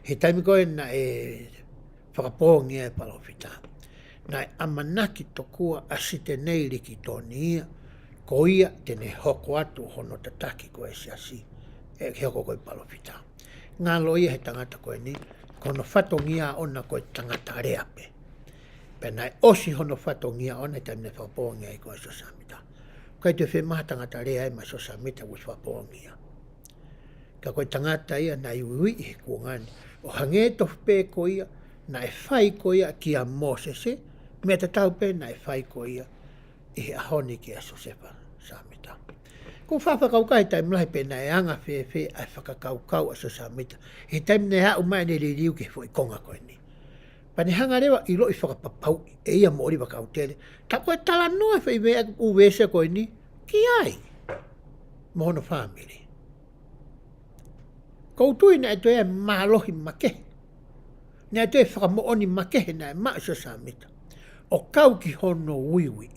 He taimi koe na e whakapongi e palofita. Na e amanaki tokua asiten nei riki toni ia, ko ia tene hoko atu hono tataki koe siasi, e ke hoko koe palofita. Ngā loia he tangata koe ni, kono whatongia ona koe tangata rea pe. Pena osi hono whatongia ona taimne whapongia i koe so samita. Koe te whemaha tangata rea e ma so samita wis whapongia. Ka koe tangata ia na iwi i he kuangani. O hange tofu pe ko ia, na e whai ko ia ki a Mosese, mea te tau pe na e whai ko ia i he ahoni ki a Sosefa samita. Ko whawhakaukai tai mlahi pena e anga whewhe ai whakakaukau a so samita. He taim ne hau mai ne ririu ke fo i konga koe ni. Pane hanga rewa i loi whakapapau e ia mori wakau tele. Ta koe tala noa whai mea uwese koe ni, ki ai. Mohono family. Koutui na e toi e mahalohi makehe. Na e toi whakamooni makehe na e maa so samita. O kau ki hono wiwi.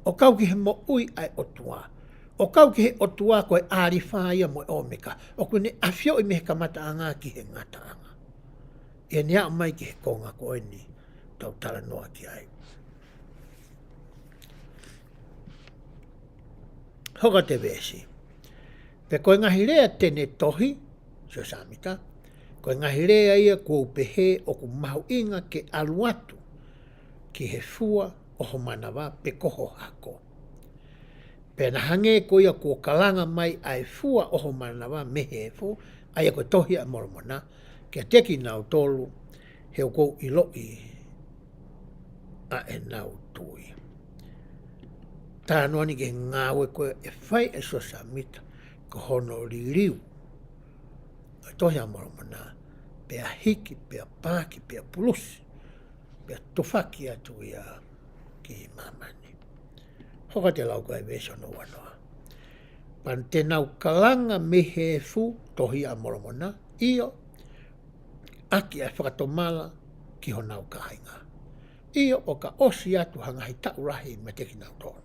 O kau ki he mo ui ai otua. O kau ki he otua koe aari whaia mo e omeka. O kune awhio i mehe kamata anga ki he ngata anga. E nea mai ki he konga koe ni tau tala noa ki ai. Hoka te vesi. Pe koe ngahi rea tene tohi, so samita. Koe ngahi rea ia kua upehe o ku mahu inga ke aluatu ki he fua o ho manawa pe koho hako. Pena hange ko ia ko kalanga mai ai fua o ho manawa mehe fu ai ko tohi a mormona ke teki nau tolu he ko iloi a e nau tui. Tā noani ke ngawe ko e whai e so samita ko hono ririu. Tohi a mormona pea hiki, pea pāki, pea pulusi, pea tufaki atu ia ki mamani. Hoka te lau koe weso no wanoa. Pan te nau kalanga mehe fu tohi a moromona, io aki ai whakatomala ki ho nau kahainga. Io o ka osi atu hangahi taurahi me teki nau tōnu.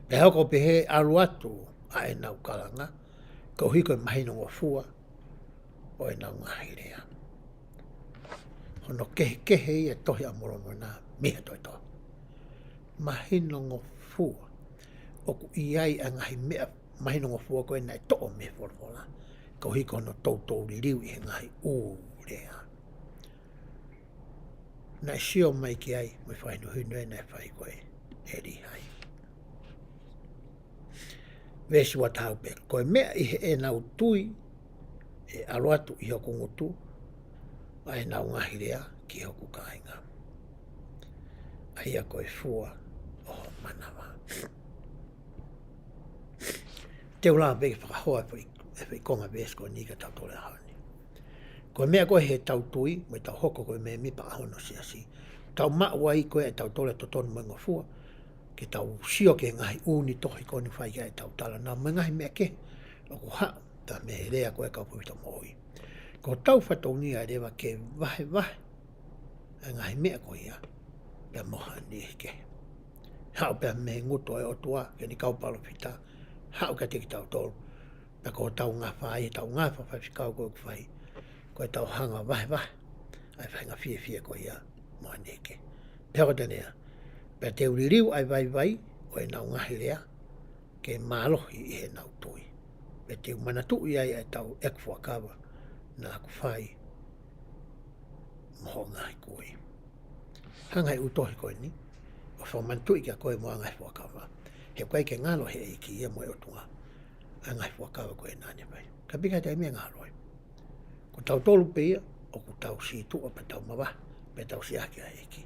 Pe hoko pehe alu atu a e nau kalanga, ka uhi koe mahino o fua o e nau ngahi rea. Hono kehe ia tohi amoro mo nā miha toi toa. Mahino ngō fua. Oku iai a ngahi mea mahino ngō fua koe nai to'o me whorwhora. Ko hiko no tautou ririu i he ngahi rea. Nai sio mai ki ai, mai whainu hinu e nai whai koe e rihai. Vesi wa tau pe, koe mea i he e nau tui, e aroatu i hoku ngutu, ai nau ngahi rea ki hoku kāinga. Aia koe fua o manawa. Te ula pe whakahoa e whi konga vesi koe nika tau tole haoni. Koe mea koe he tau tui, mai tau hoko koe mea mipa ahono si asi. Tau maua i koe e tau tole to tonu mo ngofua, ke tau sio ke ngahi uni tohi koni whai kai tau tala. Nā mo ngahi mea ke, loko hao, ta me rea koe kau puita moi. Ko tau whatonia rewa ke vahe, e ngahi mea koe ia, pia moha ni ke. Hao pia me nguto e otua, ke ni kaupalo whita, hao ka teki tau tolu. Pia ko tau ngā whai, tau ngā whawhai whikau koe kuwhai, koe tau hanga vahe, ai whainga Fiefia koe ia, moha ni ke. Pia ko tenea, pia te uririu ai vai, o e nau ngahi rea, ke mālohi i he nau tui. Pia te umanatu i ai e tau ekfuakawa, nā ku whai, moho ngahi koe. Hangai utohi koe ni, o whamantu i kia koe moa ngai fuakawa. He koe ke ngalo he eiki ia moe o tunga, a ngai fuakawa koe nāne vai. Ka pika te mea ngalo ai. Ko tau tolu pe ia, o ku tau si tua pa tau mawa, pe tau si ake a eiki.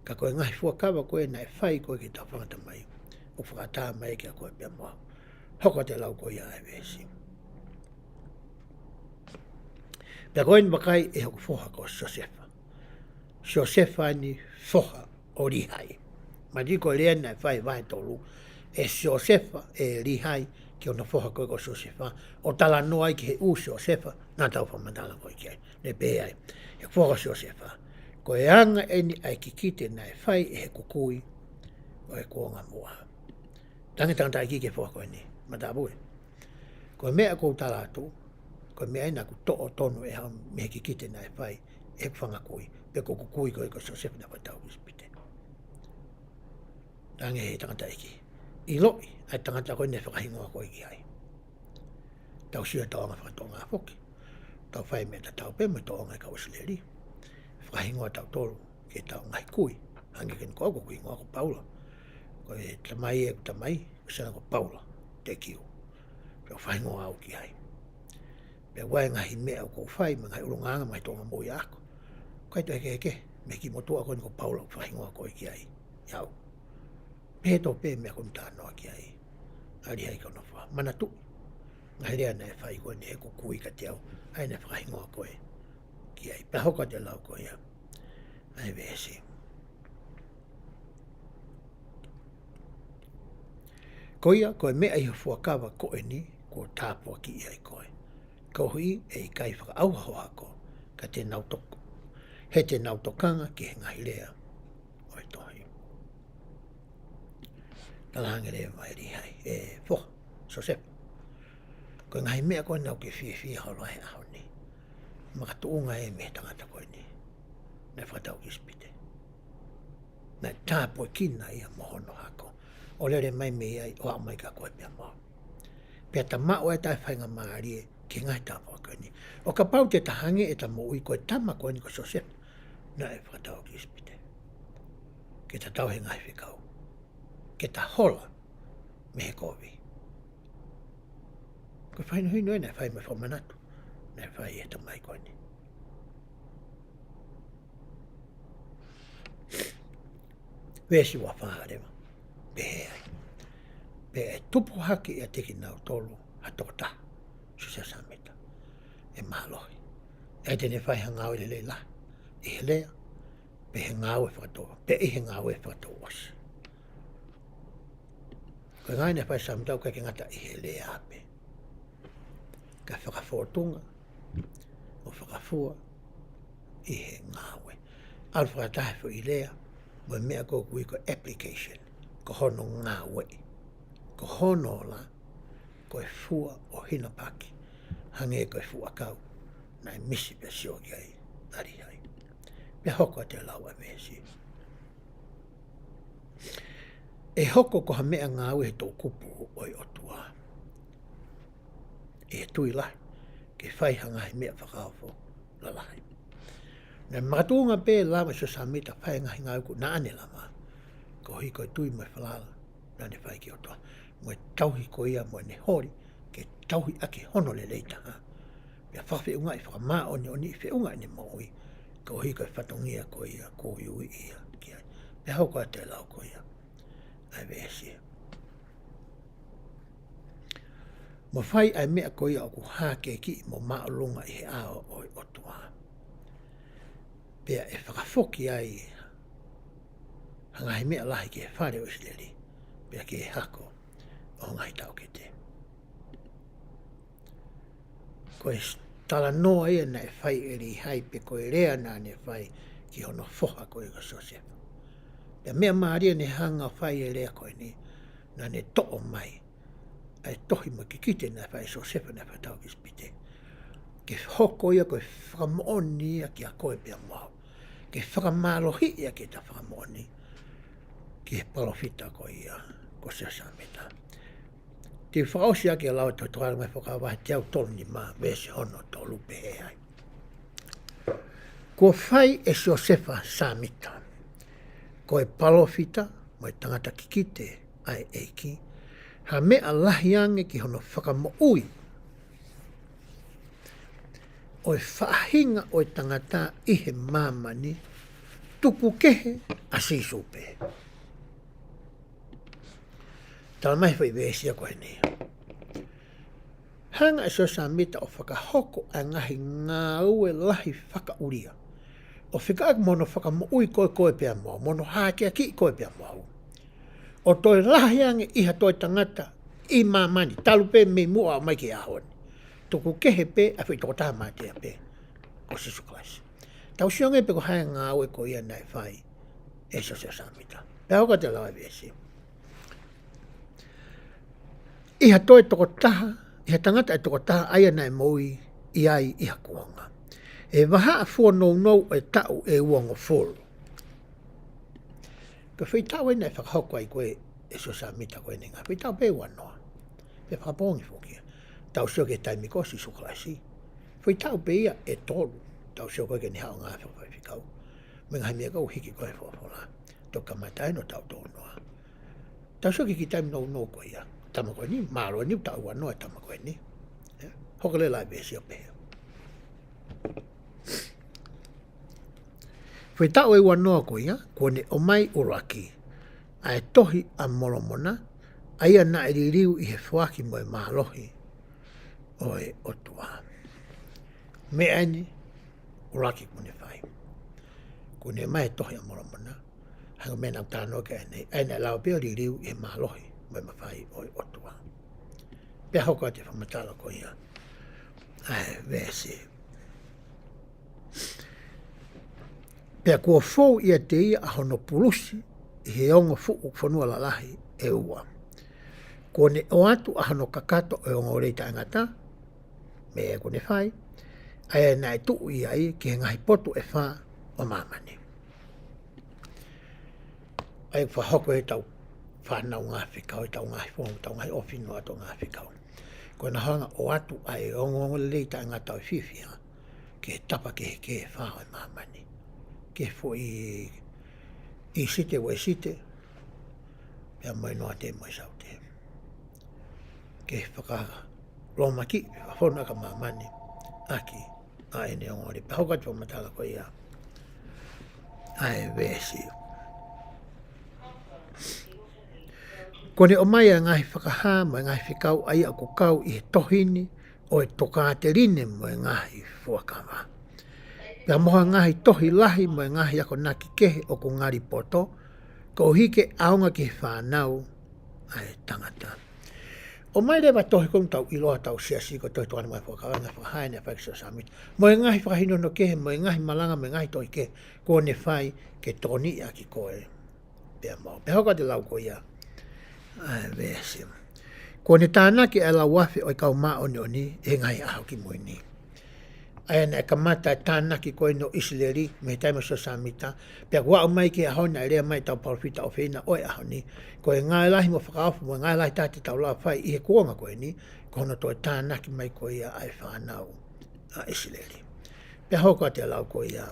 Ka koe ngai fuakawa koe nai whai koe ki tau whangata mai, o whakata mai kia koe pia moa. Hoko te lau koe ia e vesi. Pia koe ni wakai e hoku foha ko Josefa. Josefa ni foha o rihai. Ma riko lea nai whai vai tolu. E Josefa e rihai ki ona foha koe ko Josefa. O tala noa ki he u Josefa. Nā tau whamatala koe ki ai. Ne pe ai. E foha Josefa. Ko e anga eni ai ki kite nai whai e he kukui. O e kuonga mua. Tangi tangata ki ke foha koe ni. Ma tāpue. Ko e mea kou tala atu. Ko mea ina ku to'o tonu e hao me ki kite nai whai. E kwhanga kui. Pe ko kukui koe ko Josefa na watau ispite. Tangi he tangata iki. I loi, ai tangata koe ne whakahingoa koe ki ai. Tau sia taonga whakatonga whoki. Tau whai mea ta tau pe me taonga i ka wasileri. Whakahingoa tau tolu ke tau ngai kui. Hangi ken koe ko kui ngoa ko Paula. Ko e tamai e tamai, kusana ko Paula. Te kiu. Pea whahingoa au ki ai. Pea wai ngahi mea ko whai, ma ngai urunganga mai tonga mo i ako. Kai to eke, me ki motua ko ni ko Paula whahingoa koe ki ai. Iau. Pe to pe mea ko mta noa ki ai. Ari hai kono wha. Mana tu. Ngai rea nei whai koe ni he ko kui ka te au. Ai nei whahingoa koe ki ai. Pea hoka te lau koe ia. Ai vesi. Koia, koe mea i huakawa koe ni, ko tāpua ki i ai koe. Ko hui e i kai whaka auhoa ko, ka te nautoko. He te nautokanga ki he ngahi rea o i tohi. Talahanga rea mai rihai, e whoha, Josefa. Koe ngahi mea koe nau ke Fiefia holo he aho ni. Makatuunga e me tangata koe ni. Nei whatau ispite. Nei tāpua kina ia mohono hako. O lere mai me ai o amai ka koe pia mo. Pia ta mao e tai whainga maarie ki ngai tāpua koe ni. O ka pau te tahange e ta mo ui koe tama koe ni ko Josefa. Na e whakatau ki ispite. Ke ta tau he ngai whikau. Ke ta hola me he kovi. Koe whainu hinu e nei whai me whamanatu. Nei whai e ta mai koe ni. Vesi wa whaharewa. Pea. Pea e tupu haki e teki nau tolu hatota. Susa samita. E mahalohi. E tene whai hangau le leila. I he lea. Pe he ngau e whakatoa. Pe i he ngau e whakatoa osi. Koe ngai ne whai samitau kai ke ngata i he lea ape. Ka whakafotunga. O whakafua. I he ngau e. Al whakatahe i lea. Mo mea ko kui ko application. Ko hono ngā we. Ko hono la, ko e fua o hina paki. Hange ko e fua kau. Nai misi pe sio ki ai. ari hai. Pea hoko te lau a vesi. E hoko ko ha mea ngā ue tō kupu oi o tua. E tui lai, ke whai hanga he mea whakaofo la lai. Nā matunga pē lama so sa mita whai ngahi ngā uku nā ane lama. Ko hi koe tui mai whalala, nā ne whai ki o toa. Moe tauhi ko ia moe ne hori, ke tauhi ake hono le leita ha. Mea whawhi unga i whakamā oni oni i whiunga ni maui. Ko hi koe whatongia ko ia, ko iui ia. Mea hau koe te lau ko ia. Ai vesi. Mo whai ai mea ko ia o ku hake ki mo maolunga i he ao oi o tua. Pea e whakafoki ai hanga he mea lahi ki e whare o isleri. Pea ki e hako o ngai tau ke te. Ko e tala noa ia na e whai e ri hai pe ko e rea nā ne whai ki hono foha ko e ka Josefa. Pea mea maaria ne hanga whai e rea ko e ni nā ne to'o mai. Ai tohi mo ki kite na whai Josefa na whatau ki spite. Ke hoko ia ko e whakamooni ia ki a koe pia mau. Ke whakamalohi ia ki ta whakamooni. Ki e palofita ko ia ko se samita. Te whaosi ake a lau to toara mai whakawahi te au tolu ni maa vese hono to lupe he ai. Ko whai e Josefa samita. Ko e palofita mo e tangata ki kite ai eiki. Ha mea lahi ange ki hono whakamoui. O e whaahinga o e tangata i he mamani tuku kehe a sisupe. Tala mai whai vesia koe ni. Hanga e so sa mita o whakahoko a ngahi ngā ue lahi whakauria. O whikaak mono whakamoui koe pia mau, mono hākea ki koe pia mau. O toi lahi ange iha toi tangata i mamani, talupe me mua o mai ki ahoni. Tuku kehe pe a whi toko taha mātia pe o sisu klasi. Tau sionge pe ko hae ngā ue ko ia nai whai e so se samita. Pe hoka te lawa vesi. Iha toi toko taha, iha tangata e toko taha aia nai moui i ai iha kuanga. E waha a fua nou e tau e uongo fulu. Ka whi tau e nai whakahoko ai koe e so samita koe ninga. Whi tau pe wanoa. Pe whakapongi fukia. Tau sio ke taimi kosi suklasi. Whi tau pe ia e tolu. Tau sio koe ke ni hao ngā whawhai whikau. Menga hai mea kau hiki koe whawhola. Toka matai no tau tonoa. Tau sio ki taimi nou koe ia. Tama koe ni, mālo ni tau wanoa tama koe ni. Hokale lai besi o pehe. Whi tau e wanoa koe ia, kone o mai uraki. Ai tohi a molomona, aia na e ririu i he whaki mo e mālohi. Oe o tua. Me aini, uraki kune whai. Kune mai tohi a molomona, hanga mena tāno ke aine, aina lau pia ririu i he mālohi mo e mawhai oe o tua. Pea hoka te whamatala ko ia. Ai, vese. Pea kua fōu ia te ia a hono pulusi, i he ongo fuku whanua lalahi e ua. Kone o atu a hono kakato e ongo reita angata, me e kone whai, aia nai tuu i ai ki he ngahi potu e wha o mamani. Ai whahoko e tau whanau ngā whikau, e tau ngahi whongu, tau ngahi ofino ato ngā whikau. Kona hanga o atu a e ongo reita angata o Fiefia, ke tapa ke he wha o mamani. Ke fo i site we site, pia mai noa te mai sau te. Ke whaka roma ki, whona ka mamani, aki, a ene o ngori. Pia hoka tō matala ko ia. Ai vesi. Kone o mai a ngahi whakahā, mo e ngahi whikau, ai a kukau i he tohini, o e toka te rine mo e ngahi fuakawa. Pea moha ngahi tohi lahi mo e ngahi ako naki kehe o ku ngari poto, ko hike aonga ki he whanau ai tangata. O mai rewa tohi kong tau iloa tau siasi ko tohi tohani mai whakawa ngā whakahae ne whakisa samit. Mo e ngahi whakahino no kehe, mo e ngahi malanga me ngahi tohi kehe, ko ne whai ke toni a ki koe. Pea mau. Pea hoka te lau ko ia. Ai vese. Ko ne tānaki e lau wafi o i kau maa oni oni, e ngahi aho ki moini. Ai na ka mata tānaki koe no Israeli, me taima so samita, pia wao mai ki a hona rea mai tau palfita o whina oe ahoni, koe ngāi lahi mo whakaafu mo ngāi lahi tāti tau la whai i he kuonga koe ni, kono toi tānaki mai koe ia ai whanau a Israeli. Pia hoko te lau koe ia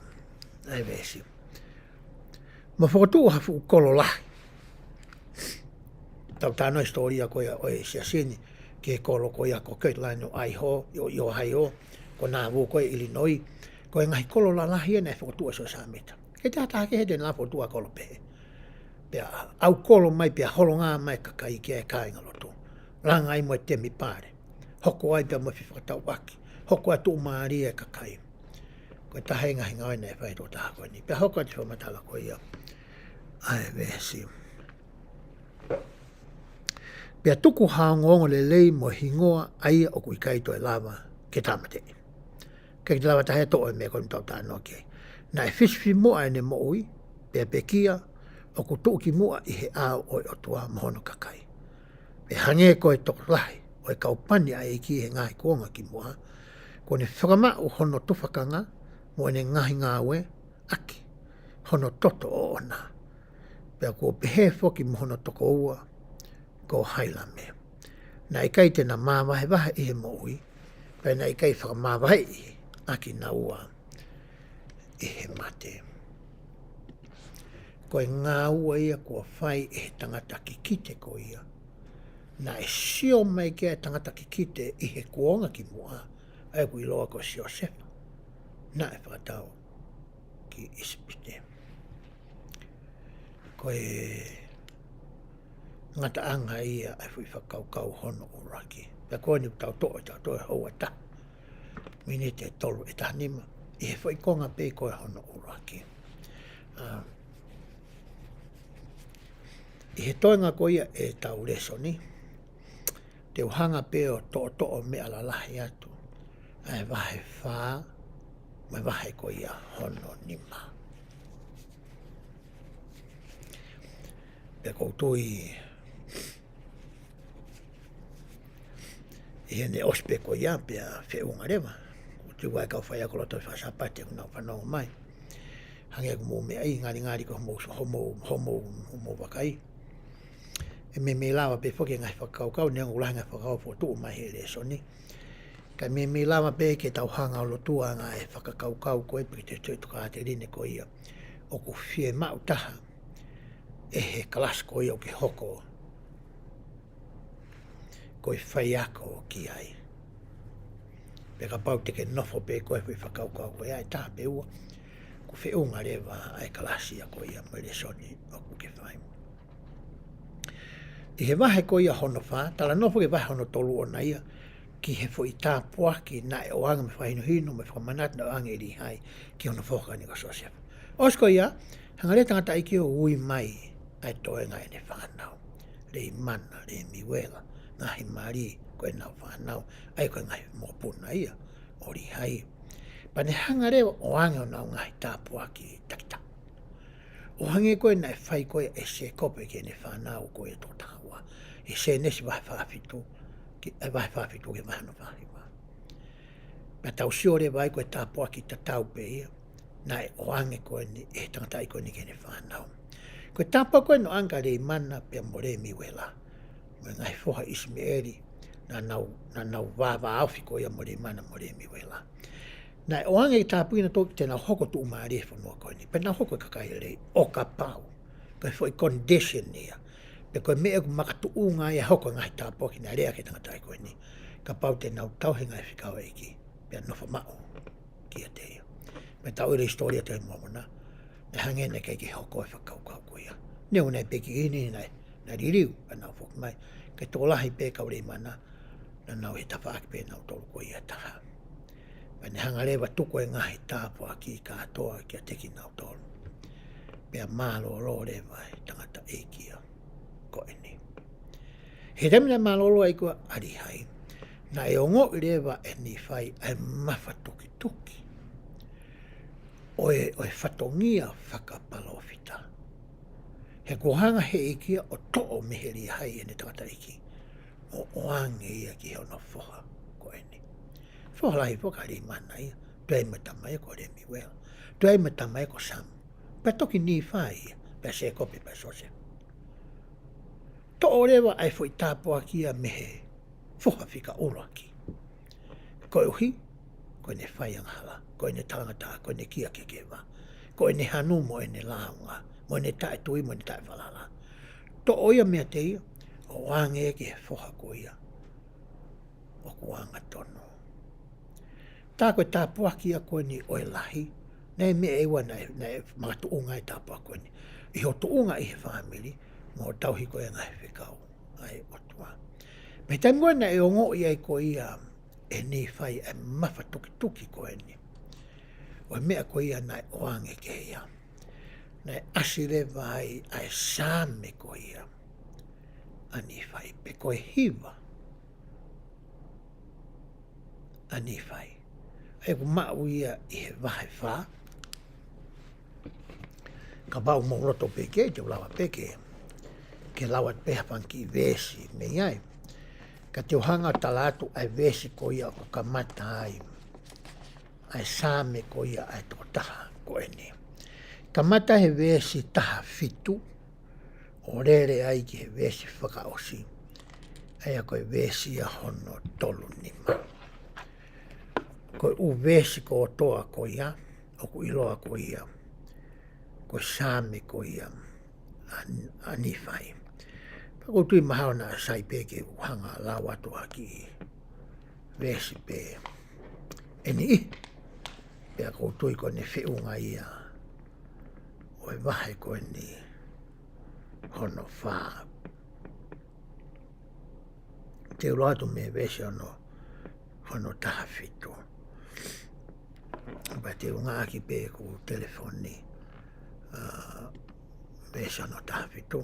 ai vesi. Ma whakatu hafu ukolo lahi. Tau tāno historia koe ia oe siasini, ki he kolo koe ia ko Caroline o Aiho, i hai o, ko nā wō koe Illinois, koe ngahi kolo la lahi e nei whakatua so samita. Ke te hata hake he den la whakatua kolo pehe. Pea au kolo mai pea holonga mai kakai ki e kāinga loto. Ranga ai mo e temi pāre. Hoko ai pea mo whiwhakatau waki. Hoko atu maari e kakai. Koe tahe ngahi ngau nei whai tō taha koe ni. Pea hoko ati whamatala koe ia. Ai vesi. Pea tuku haongongo le lei mo hingoa aia o kui kaito e lava ke tamatei. Kei te lawa tahe to'o e mea koe mtau tānoa kei. Na e fisfi mua e ne mo ui, pea pekia, o ku tuki mua i he ao o o tua mohono kakai. Pe hange koe toko lahi, o e kaupani a e ki he ngahi kuonga ki mua, ko ne whakama o hono tufakanga, mo ne ngahi ngāwe, aki, hono toto o ona. Pea ko pehe foki mohono toko ua, ko haila me. Na i kai tena māwahe wahe i he mo ui, pea na i kai whakamāwahe i he, aki na ua i he mate. Koe ngā ua ia kua whai e he tangata ki kite ko ia. Na e sio mai kia tangata ki kite i he kuonga ki mua, ai kui loa ko sio sefa. Na e whakatau ki ispite. Koe ngata anga ia ai fui whakaukau hono o raki. Pea koe ni tau toa haua ta. Mini te tolu e tahanima. I he whaikonga pe koe hono o raki. I he toenga ko ia e tau leso ni. Te uhanga pe o to'o me ala lahi atu. Ai wahe whaa, mai wahe ko ia hono nima. Pe koutui i hene ospe ko ia pe a whiunga rewa. Tu wai kau whai ako loto whasapate kuna whanau mai. Hange aku mō mea i ngāri ko homo wakai. E me lawa pe whoki ngai whakaukau, ne ngulahi ngai whakau fo tuu mai he leso ni. Kai me lawa pe ke tau hanga o lotua ngai whakakaukau koe pe te tuka te rine ko ia. O ku whie mau taha e he kalas ko ia o ki hoko. Koe whai ako ki ai. Pe ka pau te ke nofo pe koe hui whakaukau koe ai taha pe ua. Ku whiunga rewa ai kalasi a koe ia mai leso ni o ku ke whai. I he wahe ko ia hono wha, tala nofo ke wahe hono tolu o na ia, ki he fo i tā puaki na e o anga me whahino hino, me whakamanat na o anga i ri hai, ki hono whoka ni ka sosef. Osko ia, hangare tangata i ki o ui mai, ai toe ngai ne whanau. Rei mana, rei miwela, ngahi mari, koe nau whanau, ai koe ngai mōpuna ia, o ri hai. Pane hangare o anga o nau ngahi tā puaki takita. O hange koe na e whai koe e se kope ke ne whanau koe tō tawa. E se nesi wahe whaafitu, e wahe whaafitu ke mahano whahiwa. Pea tau siore vai koe tāpua ki ta tau pe ia, na e o hange koe ni e tangata i koe ni ke ne whanau. Koe tāpua koe no anga rei mana pea mo re miwela. Mo ngai whoha Ismaeli, na nau wawa aufi koe ia mo re mana mo re miwela. Na o anga i tāpuina tōki tēnā hoko tu umaare whanua koe ni. Pena hoko i kakai rei o ka pau. Koe fo i condition nia. Pe koe mea ku makatu unga i hoko ngai tāpua ki nā rea ke tangata i koe ni. Ka pau tēnā tauhenga i whikawa iki. Pea nofo mao ki a te ia. Me tau ira historia te mwamona. Ne hangene kei ki hoko i whakaukau koe ia. Neu nei peki ini na ririu. Pena fok mai. Kei tō lahi pe kaurei mana. Na nau he tawhaaki pe nau tolu koe ia taha. Pane hangarewa tuko e ngahi tāpua ki katoa ki a teki nau tolu. Pea mālo ro rewa e tangata e kia ko e ni. He remina mālo ro ai kua ari hai. Na e ongo i rewa e NIFAI ai mawha tuki tuki. Oe whatongia whakapalofita. He kohanga he ikia o to'o meheri hai e ne tangata iki. O oange ia ki hono whoha ko e ni. Whohalahi whakari mana ia, tuai matama e ko re mi wea. Tuai matama e ko samu. Pa toki NIFAI, pa se kopi pa sose. To orewa ai foi tāpua kia mehe, fuha fika uroaki. Koe uhi, koe ne whaianghala, koe ne tangata, koe ne kia kekewa, koe ne hanu mo e ne launga, mo ne tae tui, mo ne tae whalala. To oia mea te ia, o wange e ke fuha ko ia, o kuanga tono. Tā koe tāpua kia koe ni oe lahi, nei mea ewa nei mga tuunga e tāpua koe ni. I ho tuunga i he whamiri, mo tauhi koe ngai whikau, ai otua. Me tai moena e ongo i ai koe ia, e NIFAI e mawha tuki koe ni. O mea koe ia nai oange ke ia. Nai asire vai ai same koe ia. A NIFAI pe koe hiwa. A NIFAI. E ku mau ia i he vahe wha. Ka bau mauroto peke, te ulawa peke. Ke lawa peha panki vesi me iai. Ka te uhanga talatu ai vesi ko ia o ka mata ai. Ai same ko ia ai tō taha ko ene. Ka mata he vesi taha fitu. O rere ai ki he vesi whakaosi. Ai a koe vesi a hono tolu nima. Koe u vesi ko toa ko ia. O ku iloa ko ia. Koe same ko ia. A NIFAI. Ko tui mahao na sai peke uhanga la watu aki vesi pe eni pea ko tui ko ne whiunga ia o e wahe ko ni hono wha te uloatu me vesi hono taha fitu pa te unga aki pe ko telefoni vesi hono taha fitu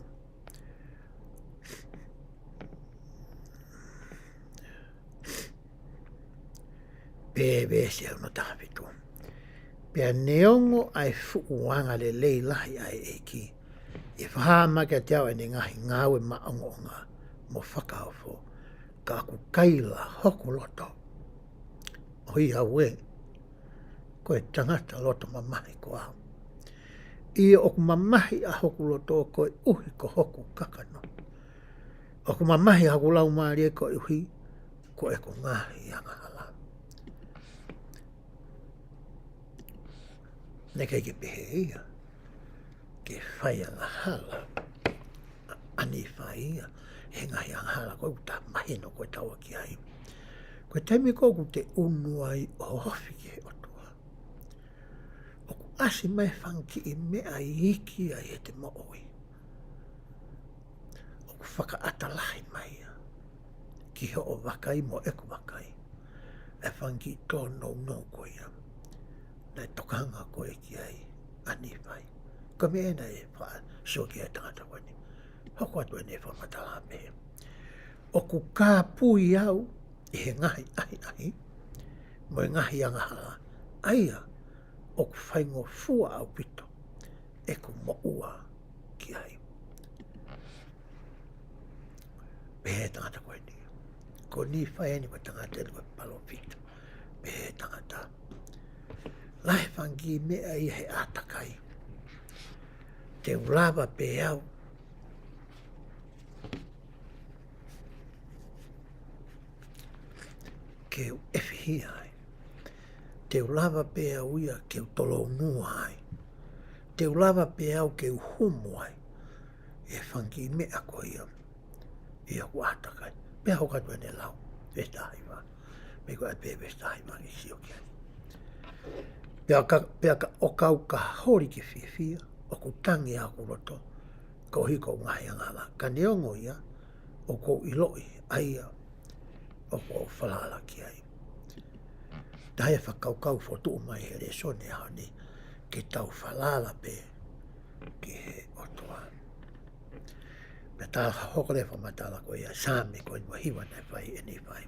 pe vesi au no tahawitu. Pea neongo ai fuuanga le leilahi ai eki. I whaha ke te au ene ngahi ngāwe maongonga mo whakaofo ka aku kaila hoku loto. Hui aue, koe tangata loto mamahi ko au. Ia oku mamahi a hoku loto koe uhi ko hoku kakano. Oku mamahi haku lau maari e koe uhi koe ko ngahi anga. Neka ke pehe ia, ke whai anga hala, a NIFAI ia, he ngahi anga hala, koe uta mahino koe taua ki ai. Koe taimi koku te unuai o hofi ki he otua. Oku asi mai whanki i mea iki ai e te mooi. Oku whaka atalahi mai ia, ki he o wakai mo eku wakai, e whanki tō no koe ia. Nai tokanga koe ki ai a NIFAI. Ko me ena e wha so ki ai tangata koe ni. Hoko atu e ne wha matala me. O ku kā pui au i he ngahi ahi. Mo e ngahi anga hala. Aia o ku whaingo fua au pito. E ku moua ki ai. Pehe tangata koe ni. Ko NIFAI ni koe tangata e koe palo pito. Pehe tangata. Lai whangi mea i he atakai. Te ulawa pe au. Ke u ewhihia ai. Te ulawa pe au ia ke u tolo mua ai. Te ulawa pe au ke u humu ai. E whangi mea ko ia. Ia ku atakai. Pea hoka tue ne lau. Vesta haiwa. Me koe pe vesta haiwa i sio ki ai. Pea ka o kau ka hori ki Fiefia, o ku tangi a ku roto, ka o hiko ngahi angala. Ka neongo ia, o kou iloi, aia, o kou whalala ki ai. Tahe whakaukau fotu mai he re sone hane, ke tau whalala pe, ki he otoa. Me tā hokore whamatala ko ia, sāme ko inwa hiwa nei whai e NIFAI.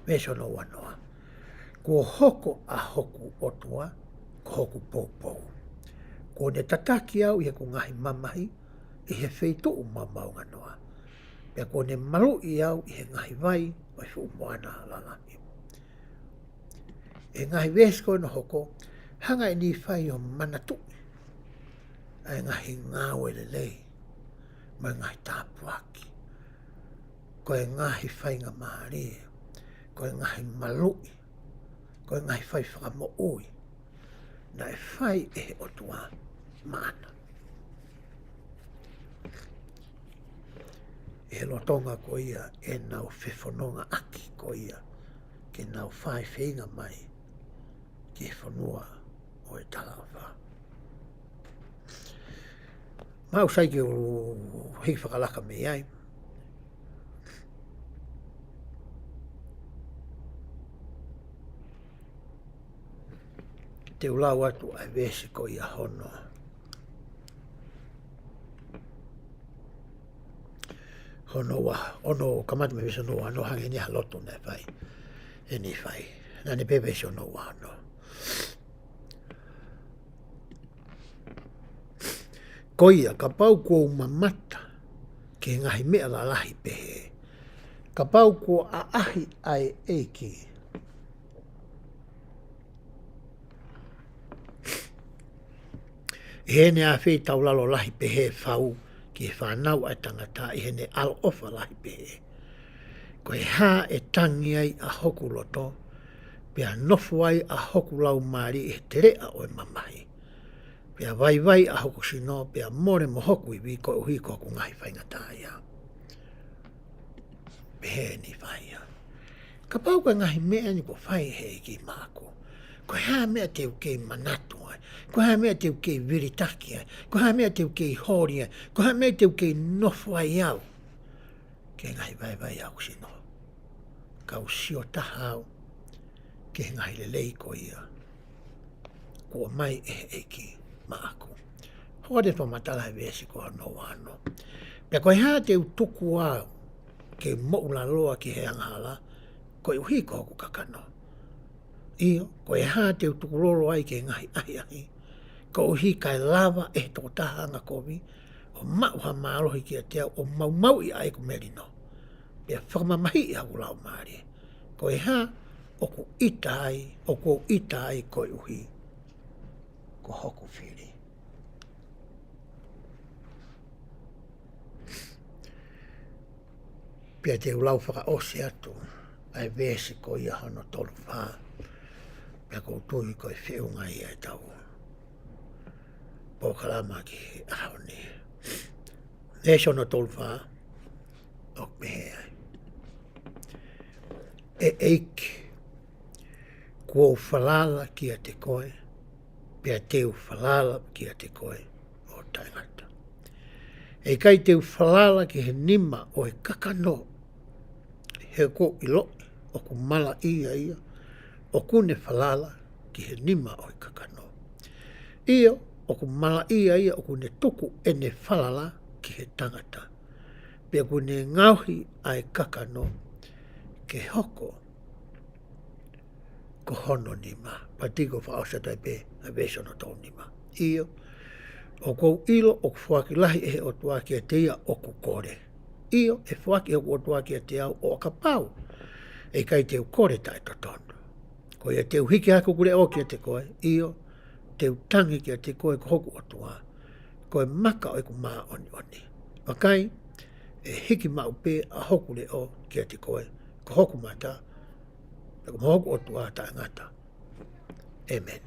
Me sono wanoa. Ko hoko a hoku otoa, ko hoku poupou. Ko ne tataki au i he ku ngahi mamahi, i he wheitu mamau nganoa. Pea ko ne maru i au i he ngahi vai, o i fu moana lalahi. E ngahi wesi koe no hoko, hanga e NIFAI o manatu. E ngahi ngāwe le lei, mai ngahi tāpuaki. Koe ngahi whainga mahari, koe ngahi malui, koe ngahi whai whakamo ui. Na e whai e o tua mana. E lotonga ko ia e nau whewhanonga aki ko ia, ke nau whai whinga mai, ke whanua o e talawha. Mau sai ke o hei whakalaka me ai. Te ulau atu ai vesi ko ia hono. Hono wa, ono kamata me visi no ano hangi ni haloto ne fai. E ni fai. Nani pepe si ono wa ano. Ko ia, ka pau ko mamata ke ngahi mea la lahi pehe. Ka pau ko a ahi ai eiki. Hene a whi taulalo lahi pehe whau ki whanau ai tangata i hene al ofa lahi pehe. Ko e hā e tangi ai a hoku loto, pia nofo ai a hoku lau maari e te rea o e mamahi. Pia vai a hoku sino, pia more mo hoku i vi ko uhi ko ku ngahi whaingata ia. Pehe ni whaia. Ka pau ka ngahi mea ni ko whai he ki māko. Ko hā mea te uke manatu ai. Ko hā mea te uke viritaki ai. Ko hā mea te uke hori ai. Ko hā mea te uke nofo ai au. Ke ngai vai au sino. Kau sio tahau. Ke ngai le lei ko ia. Ko mai e ki maako. Hore pa matala e vesi ko ano wano. Pea ko hā te utuku au. Ke moula loa ki he anghala. Ko uhi ko hoku kakano. Io, ko e hā te utukuroro ai ke ngahi ahi. Ko uhi kai lava e toko tahanga kovi. O mauha maarohi ki a tea o mau i ai ku merino. Pea whakamamahi i haku lau maari. Ko e hā, o ku ita ai ko uhi. Ko hoku whiri. Pea te ulau whaka ose atu. Ai vesi ko ia hano tolu whaa. Pea ko tui ko e whiunga i ai tau. Pōkalama ki ahoni. E sono tolu whaa. Ok mehe ai. E eiki. Kua whalala ki a te koe. Pea teu whalala ki a te koe. O taingata. E kai teu whalala ki he nima o he kakano. He ko ilo. O ku mala ia. O kune whalala ki he nima o i kakano. Ia, o ku mala ia o kune tuku e ne whalala ki he tangata. Pea kune ngauhi ai kakano ke hoko ko hono nima. Patiko whaosata e pe a vesono tau nima. Ia, o kou ilo o ku whakilahi e he o tuaki a te ia o ku kore. Ia, e whaki o ku tuaki a te au o ka pau. E kai teu kore tai totono. Ko ia teu hiki hako kure o ki a te koe, io, teu tangi ki a te koe ko hoku o tua, koe maka o i ku maa oni. Wakai, e hiki mau pe a hoku le o ki a te koe, ko hoku mata, e ko hoku o tua ta ngata. Amen.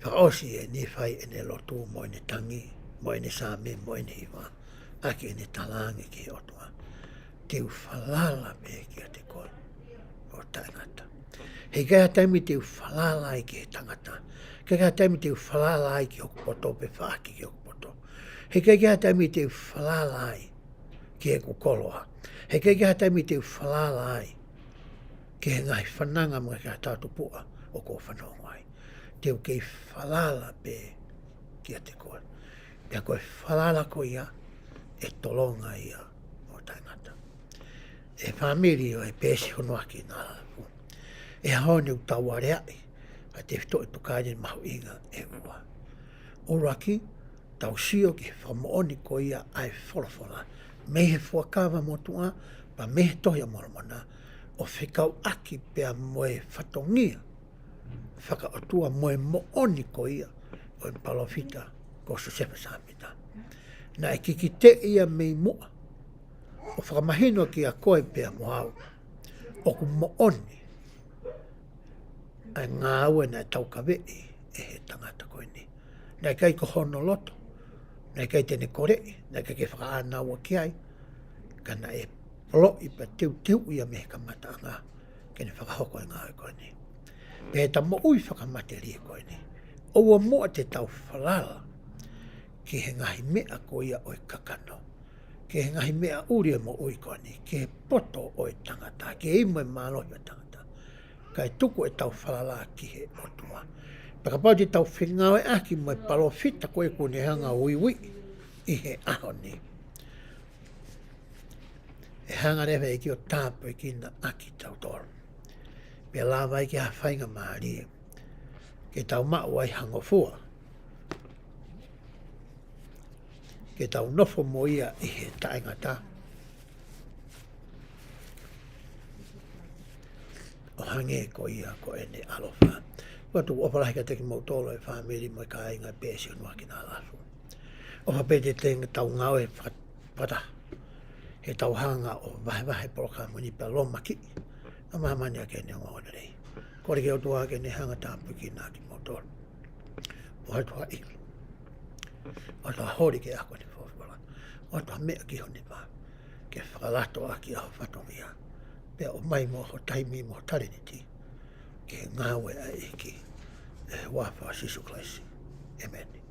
Whaosi e NIFAI e ne lotu mo ne tangi, mo ne same, mo ne hiwa, aki e ne talangi ki o tua. Teu whalala me ki a te koe o tangata. Hei kai taimi teu whalala ai ki he tangata. Hei kai taimi teu whalala ai ki hoku poto pe whaaki ki hoku poto. Hei kai taimi teu whalala ai ki he kukoloa. Hei kai taimi teu whalala ai ki he ngai whananga mga ki a tātu pua o ko whanongo ai. Teu kei whalala pe ki a te koe. Pea koe whalala ko ia e tolonga ia o tangata. E whamiri o e pēsi hono aki nā lapu. E haone u taware ai, a te whito e tukāne mahu inga e ua. O raki, tau sio ki whamooni ko ia ai wholawhola. Mei he whakawa motua, Pa me tohia mormona, o whikau aki pia moe whatongia, whaka otua moe mooni ko ia, o palofita ko su sepa samita. Na e kiki te ia mei mua, o whakamahino ki a koe pia moau, o ku mooni, ai ngā ue na tau kawei e he tangata koe ni. Na kai ko hono loto, na kai tene kore, na kai ke whakaana ua ki ai, kana e polo i pa tiu ia me ka mata ngā, kene whakahoko e ngā ue koe ni. Me ta mo ui whakamate ria koe ni. Oua moa te tau whalala, ki he ngahi mea ko ia o kakano. Ki he ngahi mea uri mo ui koe ni, ki he poto o tangata, ki he imo e mālohi o tangata. Kai tuku e tau whalala ki he otua. Pakapau te tau whengau e aki mo e palofita koe kune hanga ui i he aho ni. E hanga rewe e ki o tāpu e ki na aki tau toro. Pia lava i ki ha whainga maari. Ke tau mau ai hangofua. Ke tau nofo mo ia i he taingata. O hange ko ia ko ene alofa. Watu opala hika teki mau tolo e whamiri mo i ka inga pēsi o nuaki nā lafu. O hapete tenga tau ngau e pata. He tau hanga o vahe poroka mo ni pa loma ki. A mahamani a kene o ngāona rei. Kore ke o tua kene hanga tāpu ki nā ki mau tolo. O hatua ilu. O hatua hori ke ako ni fōwhara. O hatua mea ki honi pā. Ke whakalato a ki aho whatongia. Pea o mai mo ho taimi mo tariniti. Ke ngāwe a eki. E wāwha sisu klaisi. Amen.